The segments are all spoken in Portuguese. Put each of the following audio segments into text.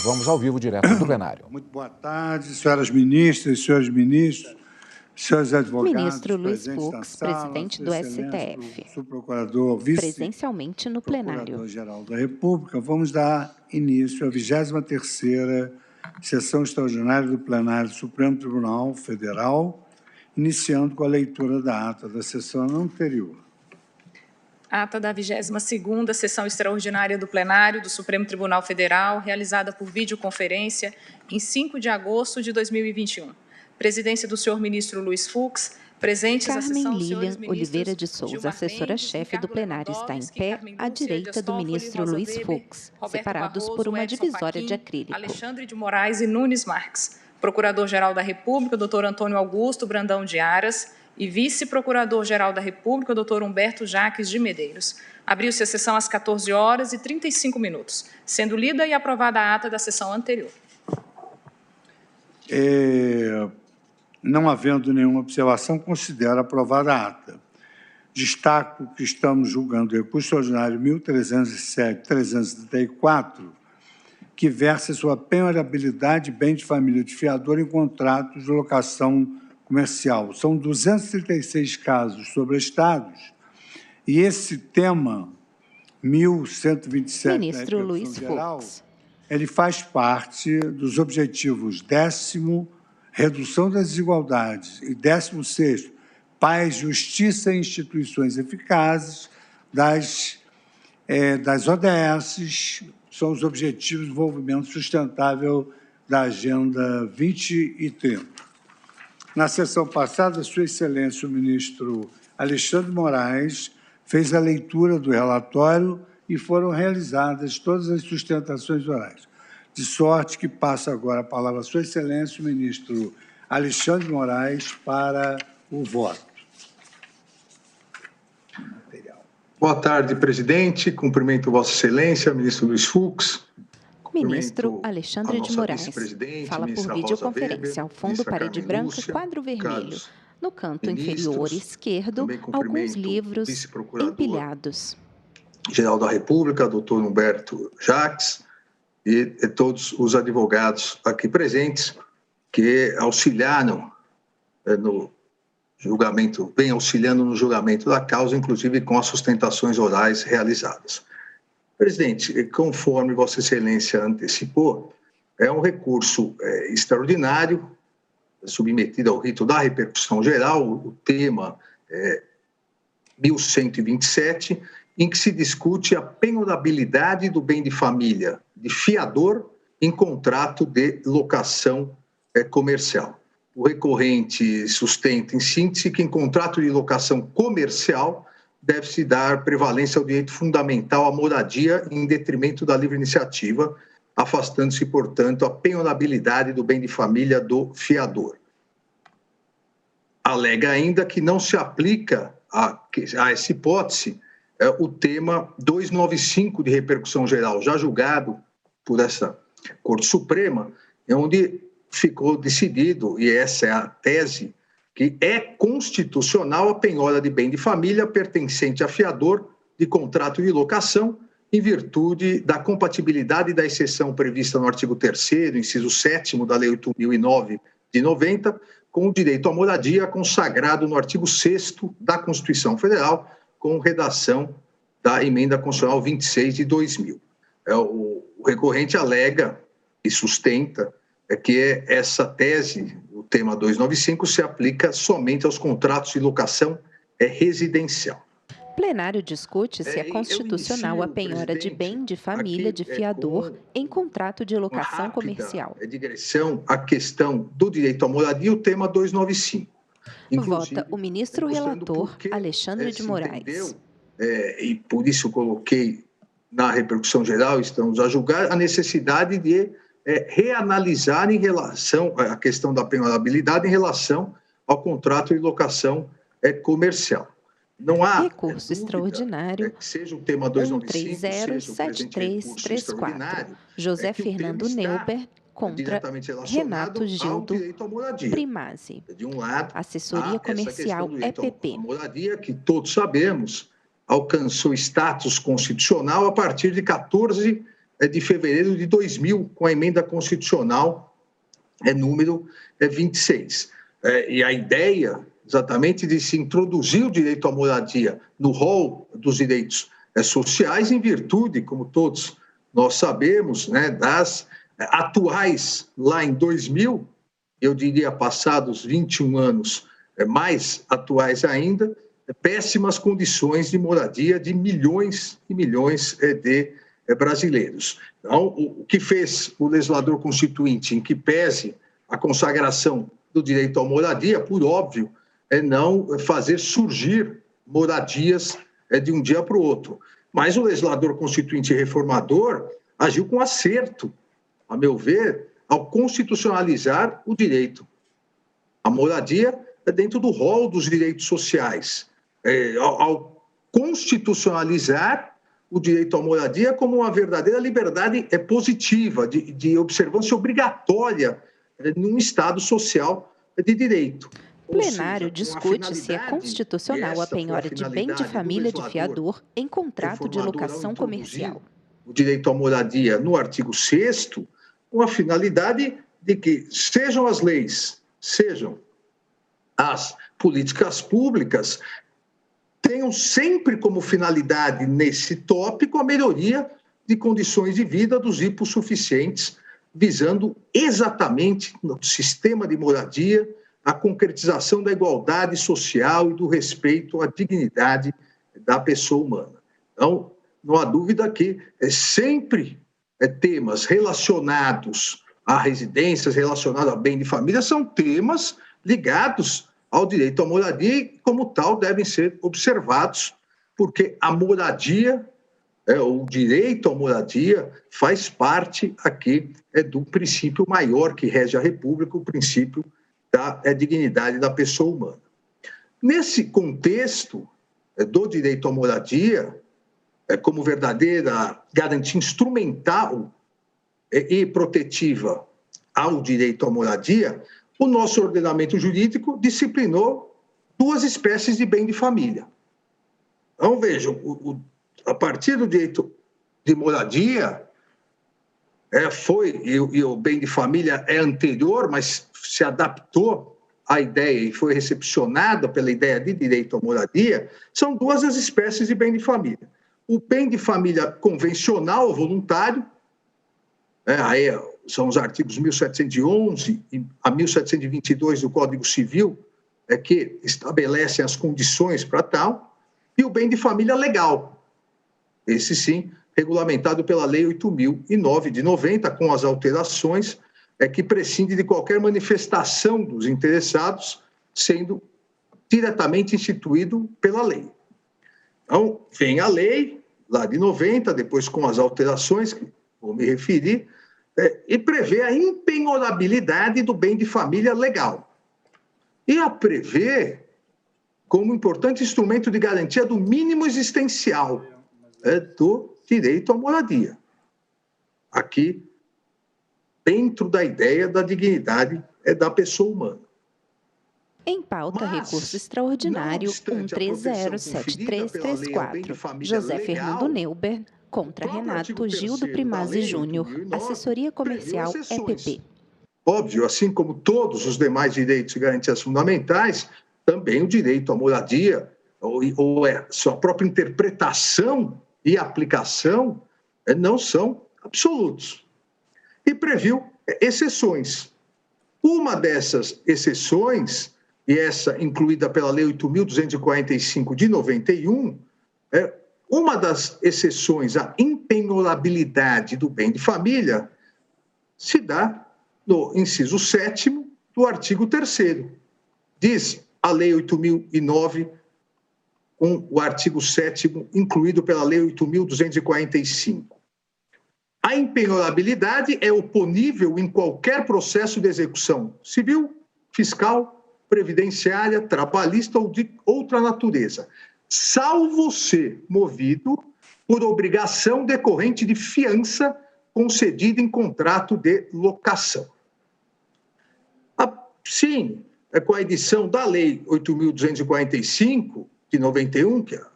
Vamos ao vivo, direto do plenário. Muito boa tarde, senhoras ministras, senhores ministros, senhores advogados. Ministro Luiz Fux, presidente do STF, subprocurador, presencialmente no plenário. Procurador-Geral da República, vamos dar início à 23ª sessão extraordinária do plenário do Supremo Tribunal Federal, iniciando com a leitura da ata da sessão anterior. Ata da 22ª sessão extraordinária do plenário do Supremo Tribunal Federal, realizada por videoconferência em 5 de agosto de 2021. Presidência do senhor ministro Luiz Fux, presentes à sessão, Carmen Lilian Oliveira de Souza, assessora-chefe do plenário, está em pé à direita do ministro Luiz Fux, separados por uma divisória de acrílico. Alexandre de Moraes e Nunes Marques. Procurador-Geral da República, doutor Antônio Augusto Brandão de Aras, e vice-procurador-geral da República, doutor Humberto Jaques de Medeiros. Abriu-se a sessão às 14h35, sendo lida e aprovada a ata da sessão anterior. Não havendo nenhuma observação, considero aprovada a ata. Destaco que estamos julgando o recurso ordinário 1307-334, que versa sua penhorabilidade de bem de família de fiador em contratos de locação comercial. São 236 casos sobre estados, e esse tema, 1127, ministro Luiz Fux, ele faz parte dos objetivos 10º, redução das desigualdades, e 16º, paz, justiça e instituições eficazes, das ODS, são os objetivos de desenvolvimento sustentável da Agenda 2030. Na sessão passada, Sua Excelência, o ministro Alexandre de Moraes, fez a leitura do relatório e foram realizadas todas as sustentações orais. De sorte que passa agora a palavra a Sua Excelência, o ministro Alexandre de Moraes, para o voto. Boa tarde, presidente. Cumprimento Vossa Excelência, ministro Luiz Fux. Ministro Alexandre de Moraes fala por videoconferência ao fundo parede branca, quadro vermelho. No canto inferior esquerdo, alguns livros empilhados. Geral da República, doutor Humberto Jaques, e todos os advogados aqui presentes que auxiliaram no julgamento, vem auxiliando no julgamento da causa, inclusive com as sustentações orais realizadas. Presidente, conforme Vossa Excelência antecipou, é um recurso extraordinário, submetido ao rito da repercussão geral, o tema é 1127, em que se discute a penhorabilidade do bem de família de fiador em contrato de locação comercial. O recorrente sustenta, em síntese, que em contrato de locação comercial deve-se dar prevalência ao direito fundamental à moradia em detrimento da livre iniciativa, afastando-se, portanto, a penhorabilidade do bem de família do fiador. Alega ainda que não se aplica a essa hipótese o tema 295 de repercussão geral, já julgado por essa Corte Suprema, onde ficou decidido, e essa é a tese, que é constitucional a penhora de bem de família pertencente a fiador de contrato de locação em virtude da compatibilidade da exceção prevista no artigo 3º, inciso 7º da Lei 8.009 de 90, com o direito à moradia consagrado no artigo 6º da Constituição Federal, com redação da Emenda Constitucional 26 de 2000. O recorrente alega e sustenta que essa tese, o tema 295, se aplica somente aos contratos de locação residencial. O plenário discute se é constitucional a penhora de bem de família de fiador em contrato de locação comercial. Digressão à questão do direito à moradia, o tema 295. Vota o ministro relator Alexandre de Moraes. E por isso eu coloquei na repercussão geral, estamos a julgar a necessidade de reanalisar em relação à questão da penhorabilidade em relação ao contrato de locação comercial. Não há recurso extraordinário que seja o tema 295, 1307334, José Fernando Neuber contra Renato Gildo Primazzi, assessoria comercial EPP. A moradia, que todos sabemos, alcançou status constitucional a partir de 14 de fevereiro de 2000, com a emenda constitucional número 26. E a ideia, exatamente, de se introduzir o direito à moradia no rol dos direitos sociais, em virtude, como todos nós sabemos, né, das atuais, lá em 2000, eu diria passados 21 anos, mais atuais ainda, péssimas condições de moradia de milhões e milhões de brasileiros. Então, o que fez o legislador constituinte, em que pese a consagração do direito à moradia, por óbvio, é não fazer surgir moradias de um dia para o outro. Mas o legislador constituinte reformador agiu com acerto, a meu ver, ao constitucionalizar o direito à moradia dentro do rol dos direitos sociais, ao constitucionalizar o direito à moradia como uma verdadeira liberdade positiva, de observância obrigatória num Estado social de direito. O plenário discute se é constitucional a penhora de bem de família de fiador em contrato de locação comercial. O direito à moradia no artigo 6º, com a finalidade de que sejam as leis, sejam as políticas públicas, tenham sempre como finalidade nesse tópico a melhoria de condições de vida dos hipossuficientes, visando exatamente no sistema de moradia a concretização da igualdade social e do respeito à dignidade da pessoa humana. Então, não há dúvida que sempre temas relacionados a residências, relacionados a bem de família, são temas ligados ao direito à moradia e, como tal, devem ser observados, porque a moradia, o direito à moradia, faz parte aqui do princípio maior que rege a República, o princípio da dignidade da pessoa humana. Nesse contexto do direito à moradia, como verdadeira garantia instrumental e protetiva ao direito à moradia, o nosso ordenamento jurídico disciplinou duas espécies de bem de família. Então, vejam, a partir do direito de moradia, e o bem de família é anterior, mas se adaptou à ideia e foi recepcionada pela ideia de direito à moradia, são duas as espécies de bem de família. O bem de família convencional, voluntário, aí são os artigos 1711 a 1722 do Código Civil, que estabelecem as condições para tal, e o bem de família legal, esse sim, regulamentado pela Lei 8.009 de 90, com as alterações, que prescinde de qualquer manifestação dos interessados, sendo diretamente instituído pela lei. Então, vem a lei, lá de 90, depois com as alterações, que vou me referir, e prevê a impenhorabilidade do bem de família legal. E a prevê como importante instrumento de garantia do mínimo existencial do direito à moradia. Aqui, dentro da ideia da dignidade da pessoa humana. Em pauta, recurso extraordinário 130734, José Fernando Neuber, contra Renato Gildo Primazzi Júnior, Assessoria Comercial EPP. Óbvio, assim como todos os demais direitos e garantias fundamentais, também o direito à moradia, ou sua própria interpretação e aplicação, não são absolutos. E previu exceções. Uma dessas exceções, e essa incluída pela Lei 8.245 de 91, uma das exceções à impenhorabilidade do bem de família se dá no inciso 7º do artigo 3º. Diz a Lei 8.009, com o artigo 7º, incluído pela Lei 8.245. A impenhorabilidade é oponível em qualquer processo de execução civil, fiscal, previdenciária, trabalhista ou de outra natureza, salvo ser movido por obrigação decorrente de fiança concedida em contrato de locação. Sim, com a edição da Lei 8.245, de 91, que é a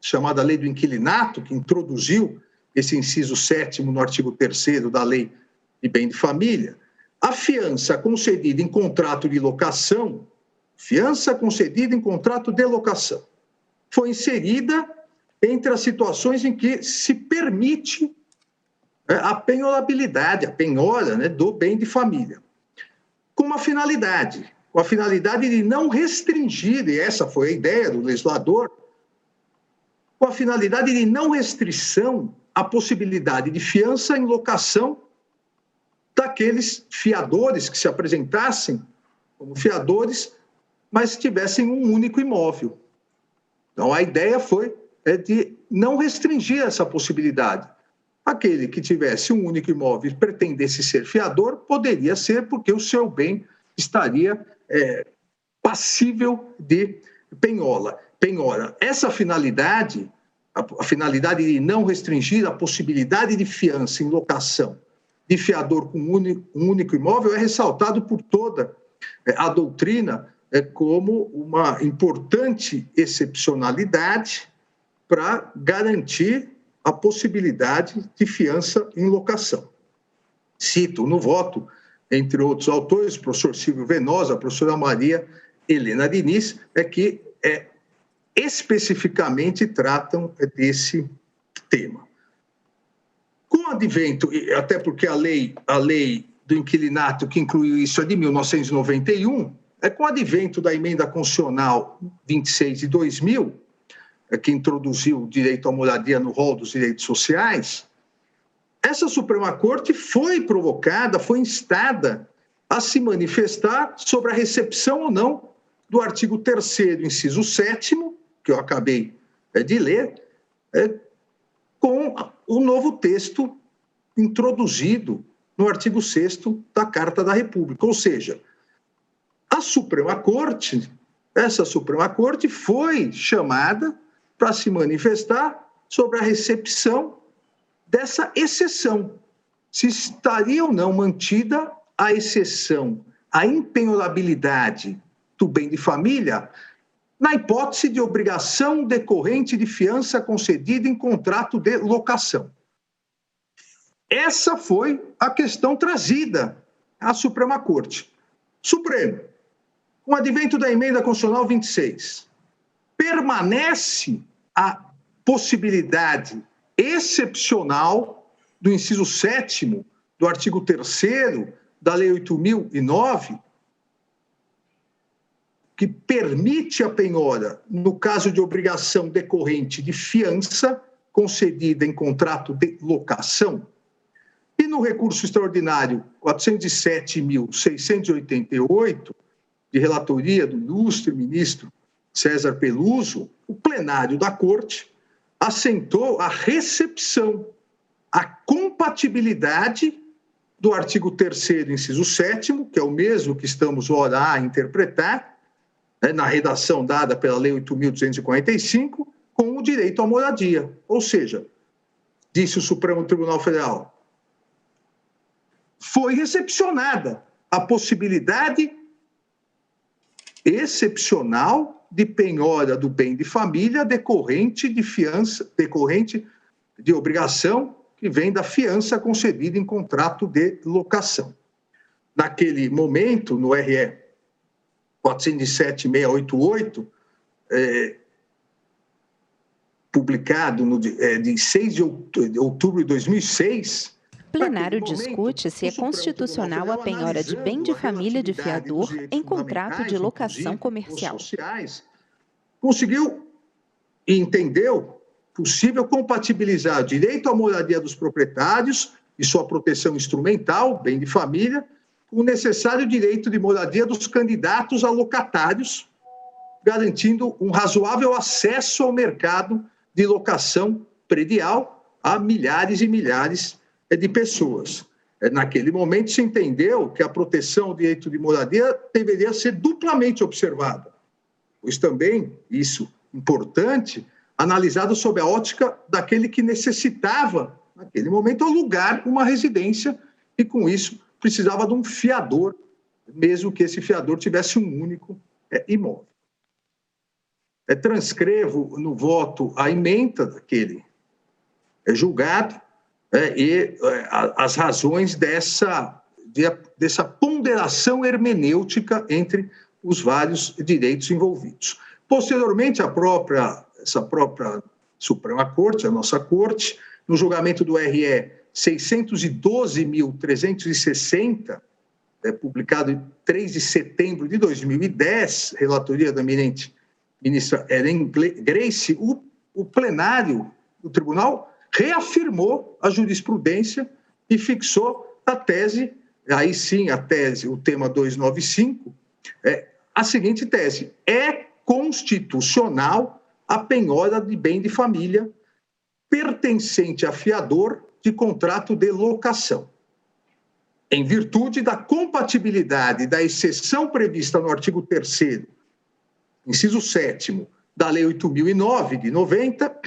chamada Lei do Inquilinato, que introduziu esse inciso 7º no artigo 3º da Lei de Bem de Família, a fiança concedida em contrato de locação, foi inserida entre as situações em que se permite a penhorabilidade, a penhora, né, do bem de família, com a finalidade de não restringir, e essa foi a ideia do legislador, com a finalidade de não restrição à possibilidade de fiança em locação daqueles fiadores que se apresentassem como fiadores, mas tivessem um único imóvel. Então, a ideia foi de não restringir essa possibilidade. Aquele que tivesse um único imóvel e pretendesse ser fiador, poderia ser porque o seu bem estaria passível de penhora. Essa finalidade, a finalidade de não restringir a possibilidade de fiança em locação de fiador com um único imóvel, é ressaltado por toda a doutrina como uma importante excepcionalidade para garantir a possibilidade de fiança em locação. Cito no voto, entre outros autores, o professor Silvio Venosa, a professora Maria Helena Diniz, que especificamente tratam desse tema. Com o advento, até porque a lei do inquilinato que incluiu isso é de 1991, com o advento da emenda constitucional 26 de 2000, que introduziu o direito à moradia no rol dos direitos sociais, essa Suprema Corte foi provocada, foi instada a se manifestar sobre a recepção ou não do artigo 3º, inciso 7º, que eu acabei de ler, com o novo texto introduzido no artigo 6º da Carta da República. Ou seja, essa Suprema Corte foi chamada para se manifestar sobre a recepção dessa exceção. Se estaria ou não mantida a exceção, a impenhorabilidade do bem de família, na hipótese de obrigação decorrente de fiança concedida em contrato de locação. Essa foi a questão trazida à Suprema Corte. Supremo, com o advento da emenda constitucional 26, permanece a possibilidade excepcional do inciso 7º do artigo 3º da Lei 8.009, que permite a penhora no caso de obrigação decorrente de fiança concedida em contrato de locação. E no recurso extraordinário 407.688, de relatoria do ilustre ministro César Peluso, o plenário da Corte assentou a recepção, a compatibilidade do artigo 3º, inciso 7º, que é o mesmo que estamos ora a interpretar, na redação dada pela Lei 8.245, com o direito à moradia. Ou seja, disse o Supremo Tribunal Federal, foi recepcionada a possibilidade excepcional de penhora do bem de família decorrente de fiança, decorrente de obrigação que vem da fiança concedida em contrato de locação. Naquele momento, no RE 407.688, publicado de 6 de outubro de 2006, plenário discute se é constitucional a penhora de bem de família de fiador em contrato de locação comercial. Conseguiu e entendeu possível compatibilizar o direito à moradia dos proprietários e sua proteção instrumental, bem de família, com o necessário direito de moradia dos candidatos a locatários, garantindo um razoável acesso ao mercado de locação predial a milhares e milhares de pessoas. Naquele momento se entendeu que a proteção ao direito de moradia deveria ser duplamente observada, pois também, isso importante, analisado sob a ótica daquele que necessitava, naquele momento, alugar uma residência e, com isso, precisava de um fiador, mesmo que esse fiador tivesse um único imóvel. Transcrevo no voto a ementa daquele julgado, as razões dessa ponderação hermenêutica entre os vários direitos envolvidos. Posteriormente, essa própria Suprema Corte, a nossa Corte, no julgamento do RE 612.360, publicado em 3 de setembro de 2010, relatoria da eminente ministra Ellen Grace, o plenário do tribunal reafirmou a jurisprudência e fixou a tese, aí sim a tese, o tema 295, a seguinte tese: é constitucional a penhora de bem de família pertencente a fiador de contrato de locação, em virtude da compatibilidade da exceção prevista no artigo 3º, inciso 7º, da Lei 8.009, de 90,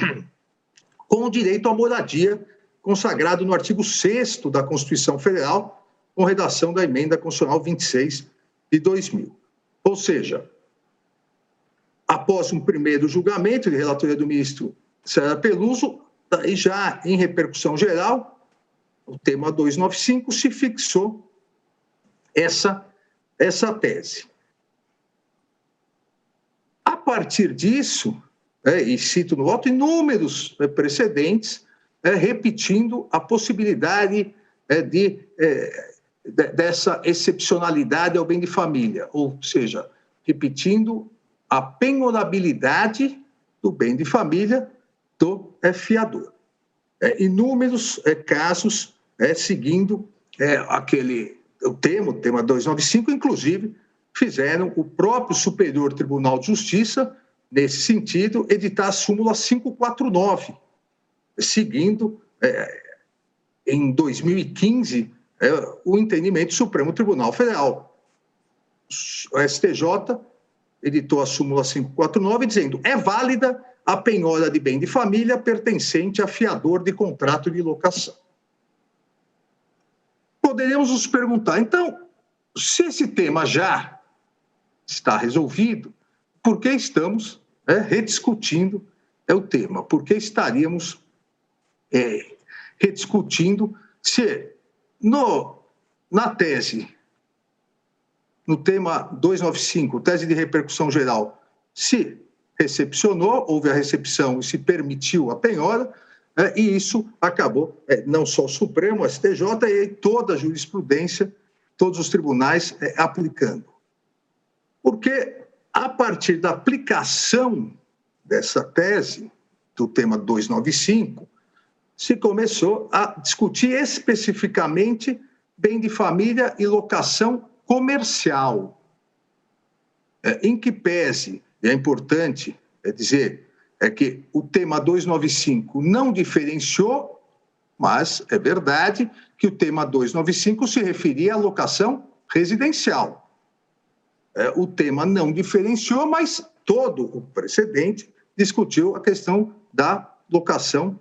com o direito à moradia consagrado no artigo 6º da Constituição Federal, com redação da Emenda Constitucional 26 de 2000. Ou seja, após um primeiro julgamento de relatoria do ministro César Peluso, e já em repercussão geral, o tema 295 se fixou essa tese. A partir disso, e cito no voto, inúmeros precedentes repetindo a possibilidade dessa excepcionalidade ao bem de família, ou seja, repetindo a penhorabilidade do bem de família do fiador. Inúmeros casos seguindo o tema 295, inclusive, fizeram o próprio Superior Tribunal de Justiça, nesse sentido, editar a súmula 549, seguindo, em 2015, o entendimento do Supremo Tribunal Federal. O STJ editou a súmula 549, dizendo: é válida a penhora de bem de família pertencente a fiador de contrato de locação. Poderíamos nos perguntar, então, se esse tema já está resolvido, por que estamos rediscutindo o tema? Por que estaríamos rediscutindo se na tese, no tema 295, tese de repercussão geral, se recepcionou, houve a recepção e se permitiu a penhora, e isso acabou, não só o Supremo, o STJ, e toda a jurisprudência, todos os tribunais aplicando. Porque, a partir da aplicação dessa tese, do tema 295, se começou a discutir especificamente bem de família e locação comercial, em que pese, e é importante dizer, que o tema 295 não diferenciou, mas é verdade que o tema 295 se referia à locação residencial. O tema não diferenciou, mas todo o precedente discutiu a questão da locação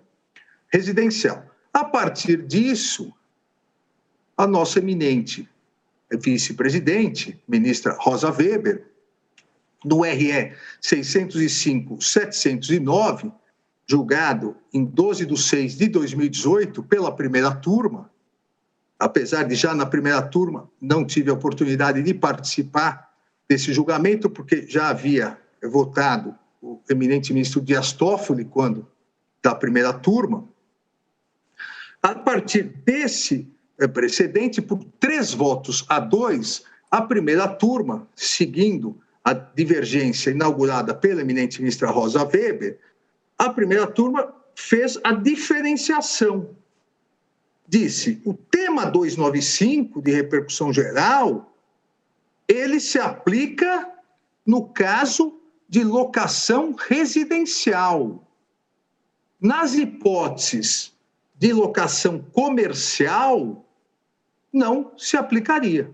residencial. A partir disso, a nossa eminente vice-presidente, ministra Rosa Weber, no RE 605/709, julgado em 12 de 6 de 2018 pela primeira turma, apesar de já na primeira turma não tive a oportunidade de participar desse julgamento, porque já havia votado o eminente ministro Dias Toffoli, quando da primeira turma. A partir desse precedente, por 3-2, a primeira turma, seguindo a divergência inaugurada pela eminente ministra Rosa Weber, a primeira turma fez a diferenciação. Disse: o tema 295 de repercussão geral, ele se aplica no caso de locação residencial. Nas hipóteses de locação comercial, não se aplicaria.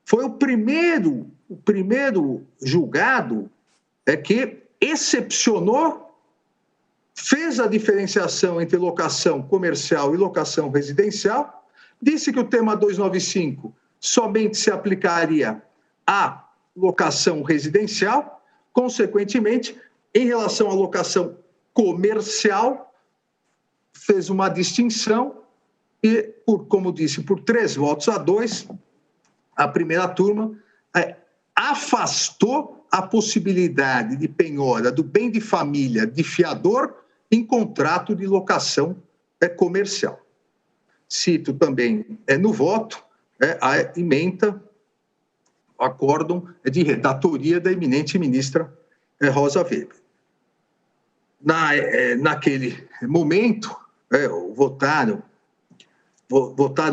Foi o primeiro julgado que excepcionou, fez a diferenciação entre locação comercial e locação residencial, disse que o tema 295 somente se aplicaria à locação residencial, consequentemente, em relação à locação comercial, fez uma distinção e, como disse, por 3 votos a 2, a primeira turma afastou a possibilidade de penhora do bem de família de fiador em contrato de locação comercial. Cito também no voto a ementa, o acórdão de redatoria da eminente ministra Rosa Weber. Naquele momento, votaram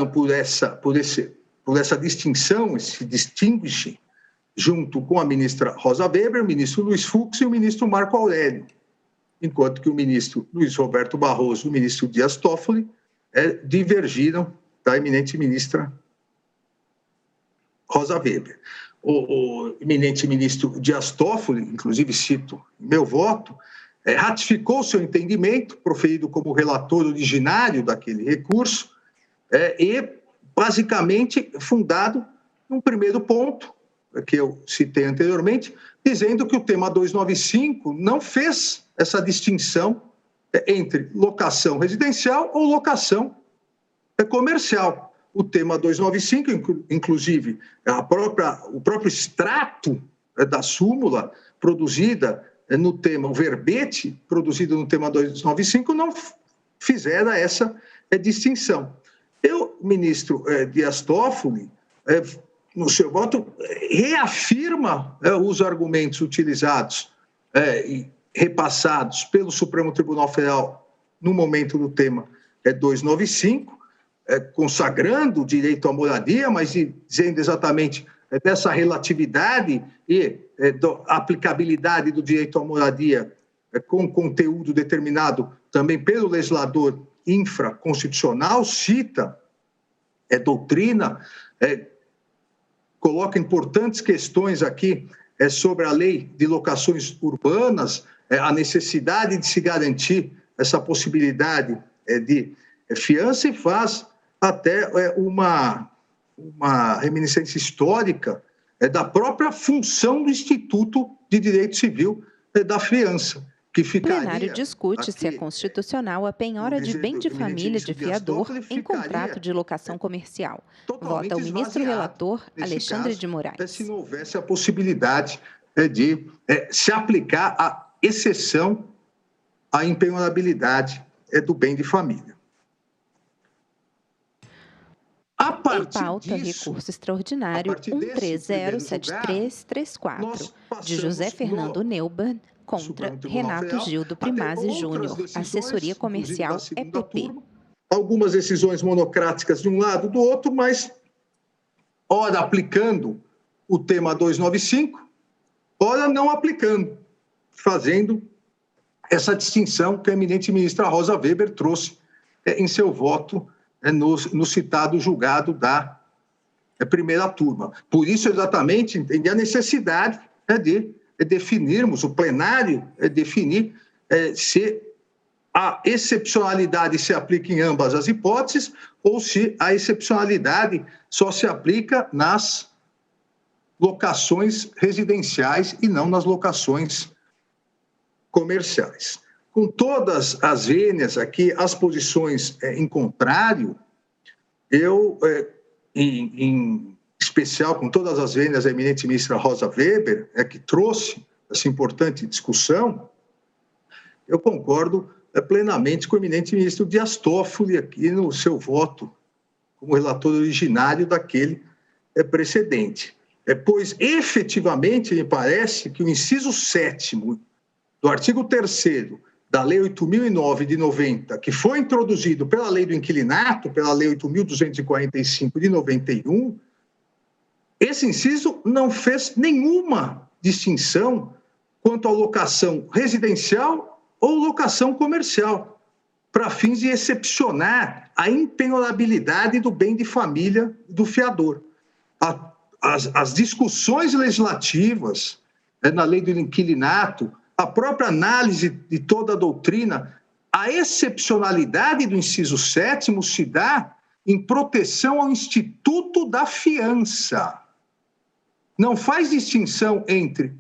por essa distinção, esse distinguish, junto com a ministra Rosa Weber, o ministro Luiz Fux e o ministro Marco Aurélio, enquanto que o ministro Luiz Roberto Barroso e o ministro Dias Toffoli divergiram da eminente ministra Rosa Weber. O eminente ministro Dias Toffoli, inclusive cito meu voto, ratificou seu entendimento, proferido como relator originário daquele recurso, e basicamente fundado num primeiro ponto, que eu citei anteriormente, dizendo que o tema 295 não fez essa distinção entre locação residencial ou locação comercial. O tema 295, inclusive, o próprio extrato da súmula produzida no tema, o verbete produzido no tema 295, não fizera essa distinção. O ministro Dias Toffoli, no seu voto, reafirma os argumentos utilizados e repassados pelo Supremo Tribunal Federal no momento do tema 295, consagrando o direito à moradia, mas dizendo exatamente dessa relatividade e da aplicabilidade do direito à moradia com conteúdo determinado também pelo legislador infraconstitucional, cita doutrina, coloca importantes questões aqui sobre a lei de locações urbanas, a necessidade de se garantir essa possibilidade de fiança e faz até uma reminiscência histórica da própria função do Instituto de Direito Civil da fiança, que ficaria... O plenário discute se é constitucional a penhora de bem de família de fiador em contrato de locação comercial. Vota o ministro relator Alexandre de Moraes. Se não houvesse a possibilidade de se aplicar a exceção à impenhorabilidade do bem de família. Em pauta, recurso extraordinário 1307334, de José Fernando Neumann, contra Renato Gildo Primazzi Júnior, assessoria comercial EPP. Algumas decisões monocráticas de um lado do outro, mas ora aplicando o tema 295, ora não aplicando, fazendo essa distinção que a eminente ministra Rosa Weber trouxe em seu voto no citado julgado da primeira turma. Por isso, exatamente, entendi a necessidade de definirmos, o plenário definir se a excepcionalidade se aplica em ambas as hipóteses ou se a excepcionalidade só se aplica nas locações residenciais e não nas locações comerciais. Com todas as vênias aqui, as posições em contrário, eu, em especial com todas as vênias, a eminente ministra Rosa Weber, que trouxe essa importante discussão, eu concordo plenamente com o eminente ministro Dias Toffoli aqui no seu voto como relator originário daquele precedente. Pois, efetivamente, me parece que o inciso 7º do artigo 3º da Lei 8.009 de 90, que foi introduzido pela Lei do Inquilinato, pela Lei 8.245 de 91, esse inciso não fez nenhuma distinção quanto à locação residencial ou locação comercial, para fins de excepcionar a impenhorabilidade do bem de família do fiador. As discussões legislativas na Lei do Inquilinato, a própria análise de toda a doutrina, a excepcionalidade do inciso 7º se dá em proteção ao instituto da fiança. Não faz distinção entre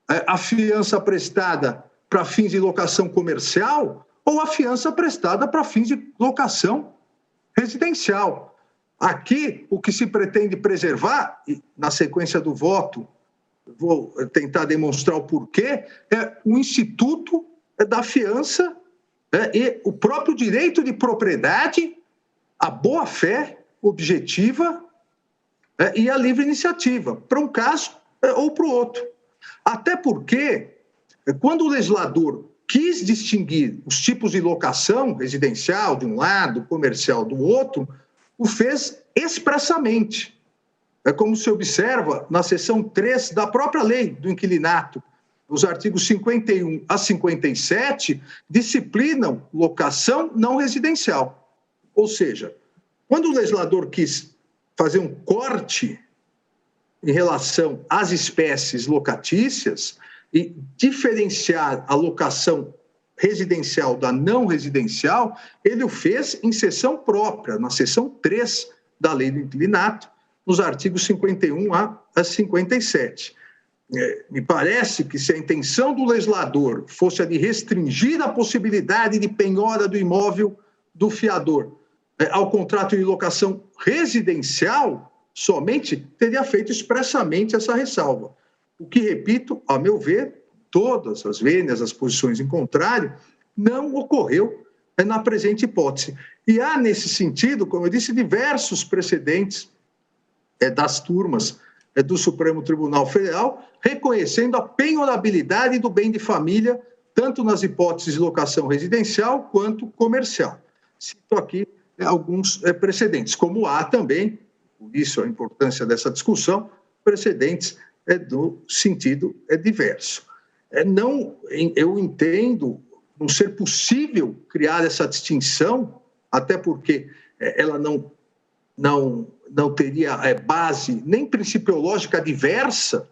a fiança prestada para fins de locação comercial ou a fiança prestada para fins de locação residencial. Aqui, o que se pretende preservar, e na sequência do voto, vou tentar demonstrar o porquê, é o instituto da fiança e o próprio direito de propriedade, a boa-fé objetiva e a livre iniciativa, para um caso ou para o outro. Até porque, quando o legislador quis distinguir os tipos de locação residencial de um lado, comercial do outro, o fez expressamente. É como se observa na seção 3 da própria lei do inquilinato. Os artigos 51 a 57 disciplinam locação não residencial. Ou seja, quando o legislador quis fazer um corte em relação às espécies locatícias e diferenciar a locação residencial da não residencial, ele o fez em seção própria, na seção 3 da lei do inquilinato, nos artigos 51 a 57. Me parece que se a intenção do legislador fosse a de restringir a possibilidade de penhora do imóvel do fiador ao contrato de locação residencial, somente teria feito expressamente essa ressalva. O que, repito, a meu ver, todas as vênias, as posições em contrário, não ocorreu na presente hipótese. E há, nesse sentido, como eu disse, diversos precedentes das turmas do Supremo Tribunal Federal, reconhecendo a penhorabilidade do bem de família, tanto nas hipóteses de locação residencial quanto comercial. Cito aqui alguns precedentes, como há também, por isso a importância dessa discussão, precedentes do sentido diverso. Eu entendo não ser possível criar essa distinção, até porque ela não teria base nem principiológica diversa,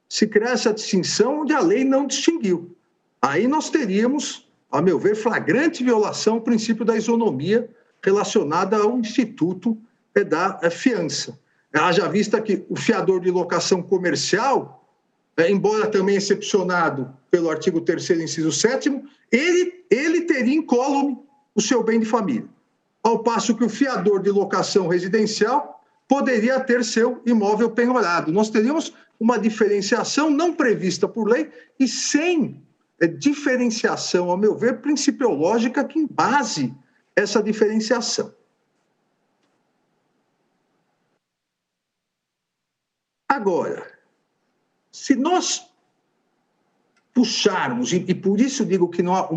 se criar essa distinção onde a lei não distinguiu. Aí nós teríamos, a meu ver, flagrante violação ao princípio da isonomia relacionada ao instituto da fiança. Haja vista que o fiador de locação comercial, embora também excepcionado pelo artigo 3º, inciso 7º, ele teria incólume o seu bem de família, ao passo que o fiador de locação residencial poderia ter seu imóvel penhorado. Nós teríamos uma diferenciação não prevista por lei e sem diferenciação, ao meu ver, principiológica que embase essa diferenciação. Agora, se nós puxarmos, e por isso digo que não há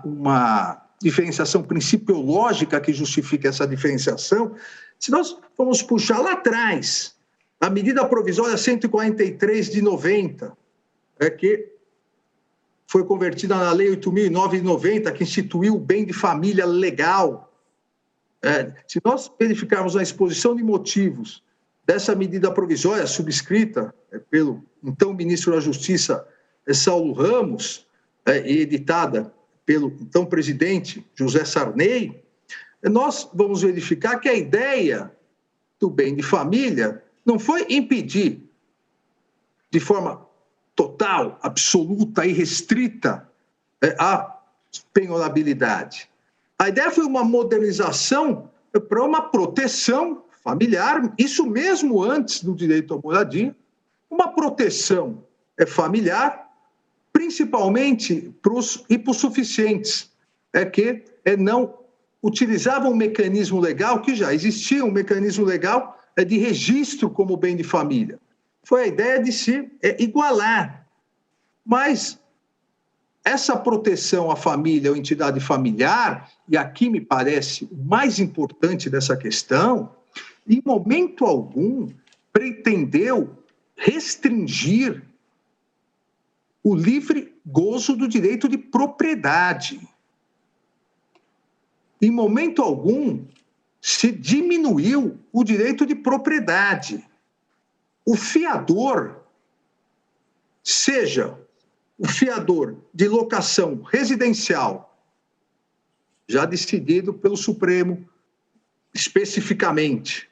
uma diferenciação principiológica que justifique essa diferenciação, se nós formos puxar lá atrás, a medida provisória 143 de 90, que foi convertida na lei 8.009 de 90, que instituiu o bem de família legal. Se nós verificarmos a exposição de motivos dessa medida provisória subscrita pelo então ministro da Justiça, Saulo Ramos, e editada pelo então presidente José Sarney, nós vamos verificar que a ideia do bem de família não foi impedir de forma total, absoluta e restrita a penhorabilidade. A ideia foi uma modernização para uma proteção familiar, isso mesmo antes do direito à moradia, uma proteção familiar, principalmente para os hipossuficientes, que não utilizavam um mecanismo legal, que já existia um mecanismo legal de registro como bem de família. Foi a ideia de se igualar. Mas essa proteção à família ou entidade familiar, e aqui me parece o mais importante dessa questão, em momento algum pretendeu restringir o livre gozo do direito de propriedade. Em momento algum se diminuiu o direito de propriedade. O fiador, seja o fiador de locação residencial, já decidido pelo Supremo especificamente,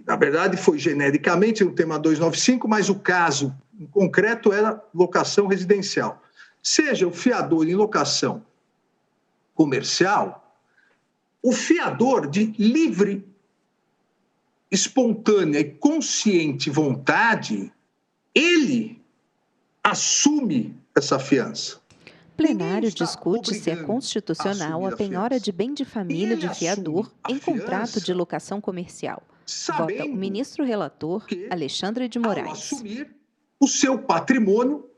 na verdade foi genericamente no tema 295, mas o caso em concreto era locação residencial. Seja o fiador em locação comercial, o fiador de livre, espontânea e consciente vontade, ele assume essa fiança. Plenário discute se é constitucional a penhora de bem de família de fiador em contrato de locação comercial. Vota o ministro relator, Alexandre de Moraes. Ao assumir o seu patrimônio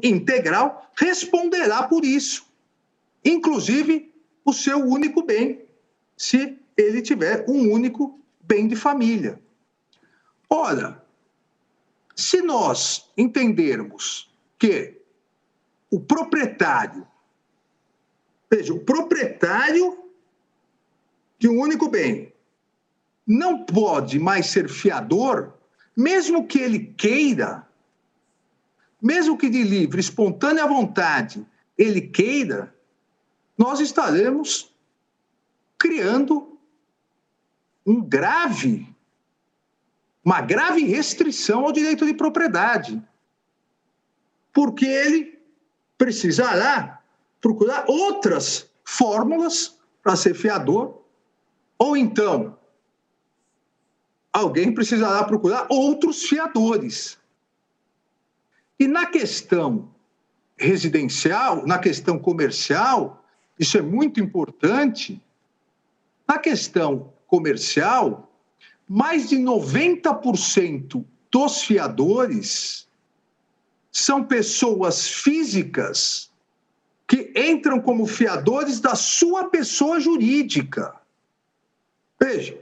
integral, responderá por isso. Inclusive, o seu único bem, se ele tiver um único bem de família. Ora, se nós entendermos que o proprietário de um único bem não pode mais ser fiador, mesmo que ele queira, mesmo que de livre, espontânea vontade ele queira, nós estaremos criando uma grave restrição ao direito de propriedade, porque ele precisará procurar outras fórmulas para ser fiador, ou então alguém precisará procurar outros fiadores. E na questão residencial, na questão comercial, isso é muito importante. Na questão comercial, mais de 90% dos fiadores são pessoas físicas que entram como fiadores da sua pessoa jurídica. Veja,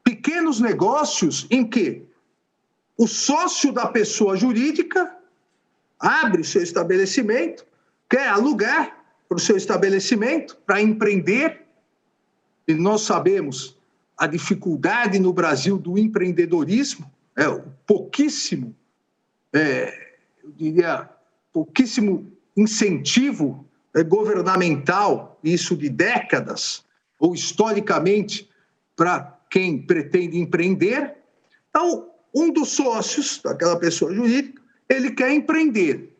pequenos negócios em que o sócio da pessoa jurídica abre seu estabelecimento, quer alugar para o seu estabelecimento, para empreender, e nós sabemos a dificuldade no Brasil do empreendedorismo, pouquíssimo incentivo governamental, isso de décadas, ou historicamente, para quem pretende empreender. Então, um dos sócios daquela pessoa jurídica, ele quer empreender,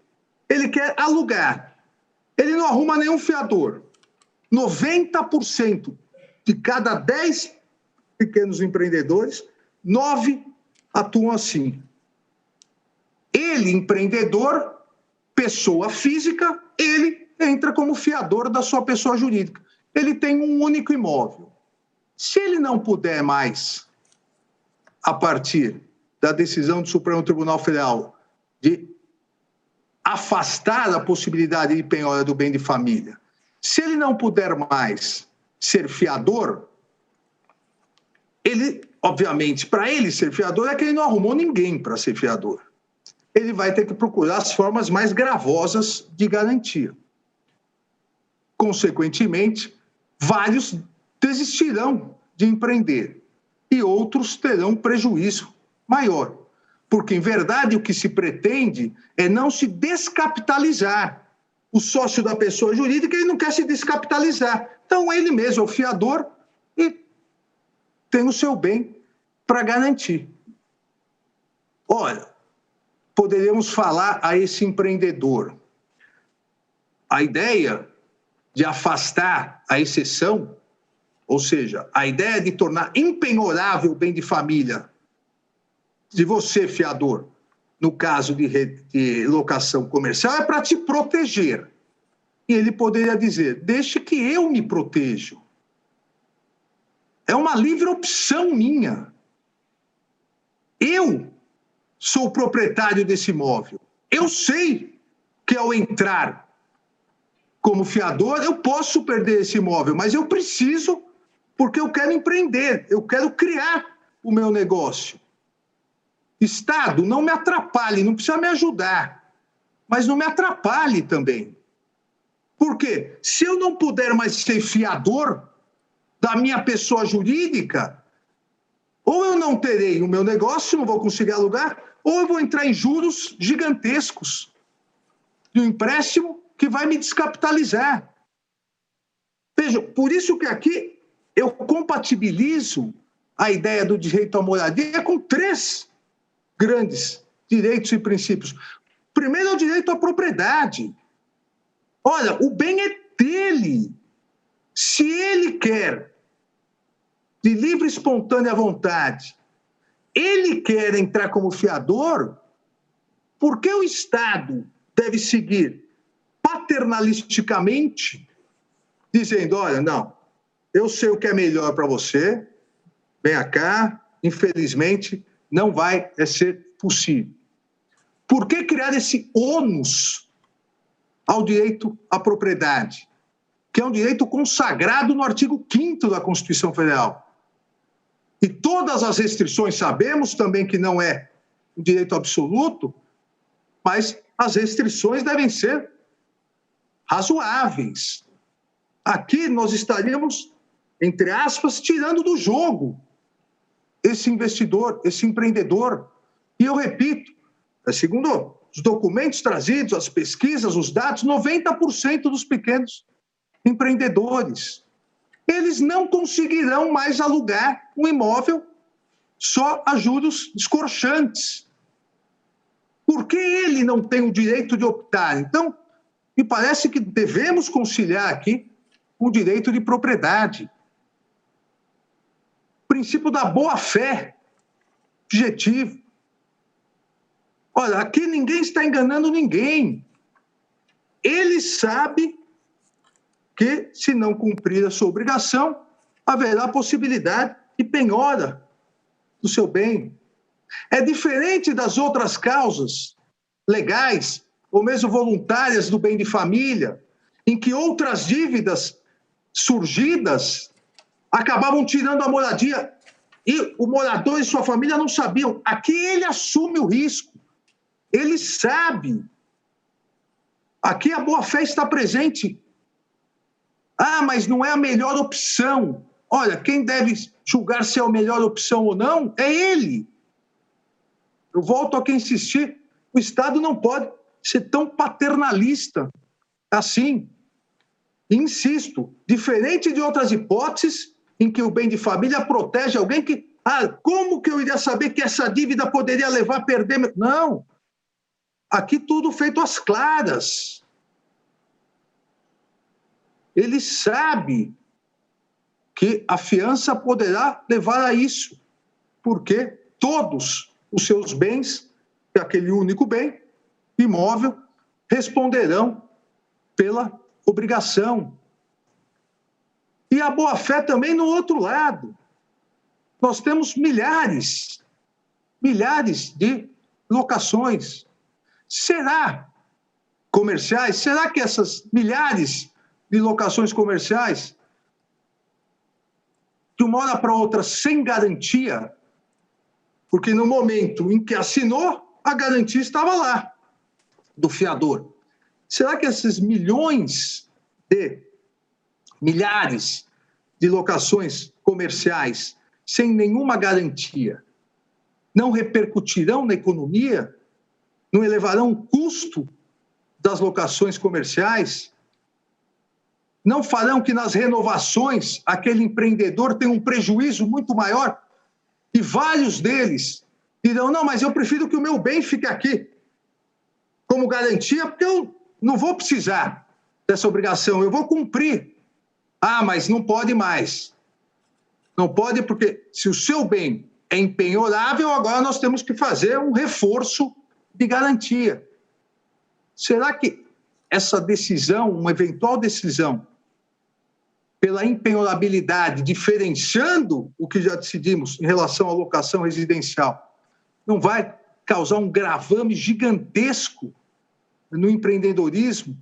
ele quer alugar, ele não arruma nenhum fiador. 90% de cada 10 pequenos empreendedores, 9 atuam assim. Ele, empreendedor, pessoa física, ele entra como fiador da sua pessoa jurídica. Ele tem um único imóvel. Se ele não puder mais, a partir da decisão do Supremo Tribunal Federal, de afastar a possibilidade de penhora do bem de família, se ele não puder mais ser fiador, ele, obviamente, para ele ser fiador, é que ele não arrumou ninguém para ser fiador. Ele vai ter que procurar as formas mais gravosas de garantia. Consequentemente, vários desistirão de empreender e outros terão prejuízo maior. Porque, em verdade, o que se pretende é não se descapitalizar. O sócio da pessoa jurídica, ele não quer se descapitalizar. Então, ele mesmo é o fiador e tem o seu bem para garantir. Olha, poderíamos falar a esse empreendedor. A ideia de afastar a exceção, ou seja, a ideia de tornar impenhorável o bem de família de você, fiador, no caso de locação comercial, é para te proteger. E ele poderia dizer, deixe que eu me protejo. É uma livre opção minha. Eu sou o proprietário desse imóvel. Eu sei que ao entrar como fiador, eu posso perder esse imóvel, mas eu preciso, porque eu quero empreender, eu quero criar o meu negócio. Estado, não me atrapalhe, não precisa me ajudar, mas não me atrapalhe também. Por quê? Se eu não puder mais ser fiador da minha pessoa jurídica, ou eu não terei o meu negócio, não vou conseguir alugar, ou eu vou entrar em juros gigantescos de um empréstimo que vai me descapitalizar. Veja, por isso que aqui eu compatibilizo a ideia do direito à moradia com 3 grandes direitos e princípios. Primeiro é o direito à propriedade. Olha, o bem é dele. Se ele quer, de livre e espontânea vontade, ele quer entrar como fiador, por que o Estado deve seguir paternalisticamente, dizendo, olha, não, eu sei o que é melhor para você, venha cá, infelizmente, não vai ser possível. Por que criar esse ônus ao direito à propriedade, que é um direito consagrado no artigo 5º da Constituição Federal? E todas as restrições, sabemos também que não é um direito absoluto, mas as restrições devem ser razoáveis. Aqui nós estaríamos, entre aspas, tirando do jogo esse investidor, esse empreendedor. E eu repito, segundo os documentos trazidos, as pesquisas, os dados, 90% dos pequenos empreendedores, eles não conseguirão mais alugar um imóvel só a juros escorchantes. Por que ele não tem o direito de optar? Então, me parece que devemos conciliar aqui o direito de propriedade. O princípio da boa-fé, objetivo. Olha, aqui ninguém está enganando ninguém. Ele sabe que, se não cumprir a sua obrigação, haverá possibilidade de penhora do seu bem. É diferente das outras causas legais, ou mesmo voluntárias do bem de família, em que outras dívidas surgidas acabavam tirando a moradia e o morador e sua família não sabiam. Aqui ele assume o risco, ele sabe. Aqui a boa-fé está presente. Ah, mas não é a melhor opção. Olha, quem deve julgar se é a melhor opção ou não é ele. Eu volto aqui a insistir, o Estado não pode ser tão paternalista assim. Insisto, diferente de outras hipóteses em que o bem de família protege alguém que... Ah, como que eu iria saber que essa dívida poderia levar a perder... Não. Aqui tudo feito às claras. Ele sabe que a fiança poderá levar a isso, porque todos os seus bens, aquele único bem, imóvel, responderão pela obrigação. E a boa-fé também no outro lado. Nós temos milhares de locações. Será comerciais? Será que essas milhares de locações comerciais, de uma hora para outra, sem garantia, porque no momento em que assinou, a garantia estava lá, do fiador. Será que esses milhares de locações comerciais, sem nenhuma garantia, não repercutirão na economia? Não elevarão o custo das locações comerciais? Não farão que nas renovações aquele empreendedor tenha um prejuízo muito maior? E vários deles dirão, não, mas eu prefiro que o meu bem fique aqui como garantia, porque eu não vou precisar dessa obrigação, eu vou cumprir. Ah, mas não pode mais. Não pode porque se o seu bem é impenhorável, agora nós temos que fazer um reforço de garantia. Será que essa decisão, uma eventual decisão, pela impenhorabilidade, diferenciando o que já decidimos em relação à locação residencial, não vai causar um gravame gigantesco no empreendedorismo,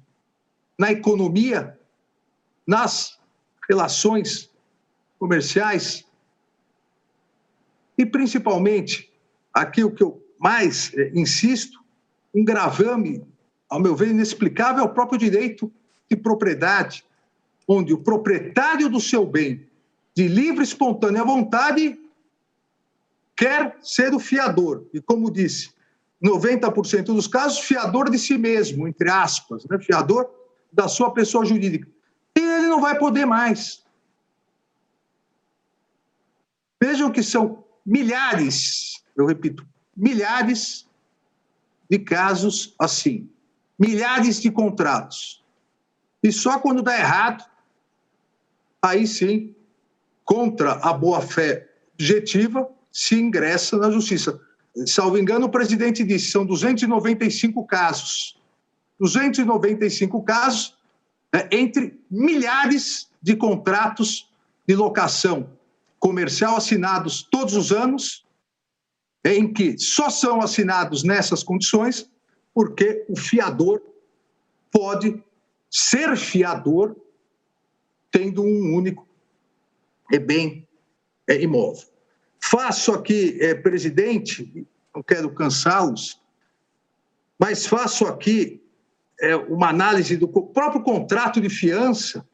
na economia, nas relações comerciais? E, principalmente, aqui o que eu mais insisto, um gravame, ao meu ver, inexplicável, é o próprio direito de propriedade, onde o proprietário do seu bem, de livre e espontânea vontade, quer ser o fiador. E, como disse, 90% dos casos, fiador de si mesmo, entre aspas, né? Fiador da sua pessoa jurídica. E ele não vai poder mais. Vejam que são milhares, eu repito, milhares de casos assim, milhares de contratos. E só quando dá errado, aí sim, contra a boa-fé objetiva, se ingressa na justiça. Salvo engano, o presidente disse, são 295 casos. 295 casos, entre milhares de contratos de locação comercial assinados todos os anos, em que só são assinados nessas condições porque o fiador pode ser fiador tendo um único bem imóvel. Faço aqui, presidente, não quero cansá-los, mas faço aqui uma análise do próprio contrato de fiança,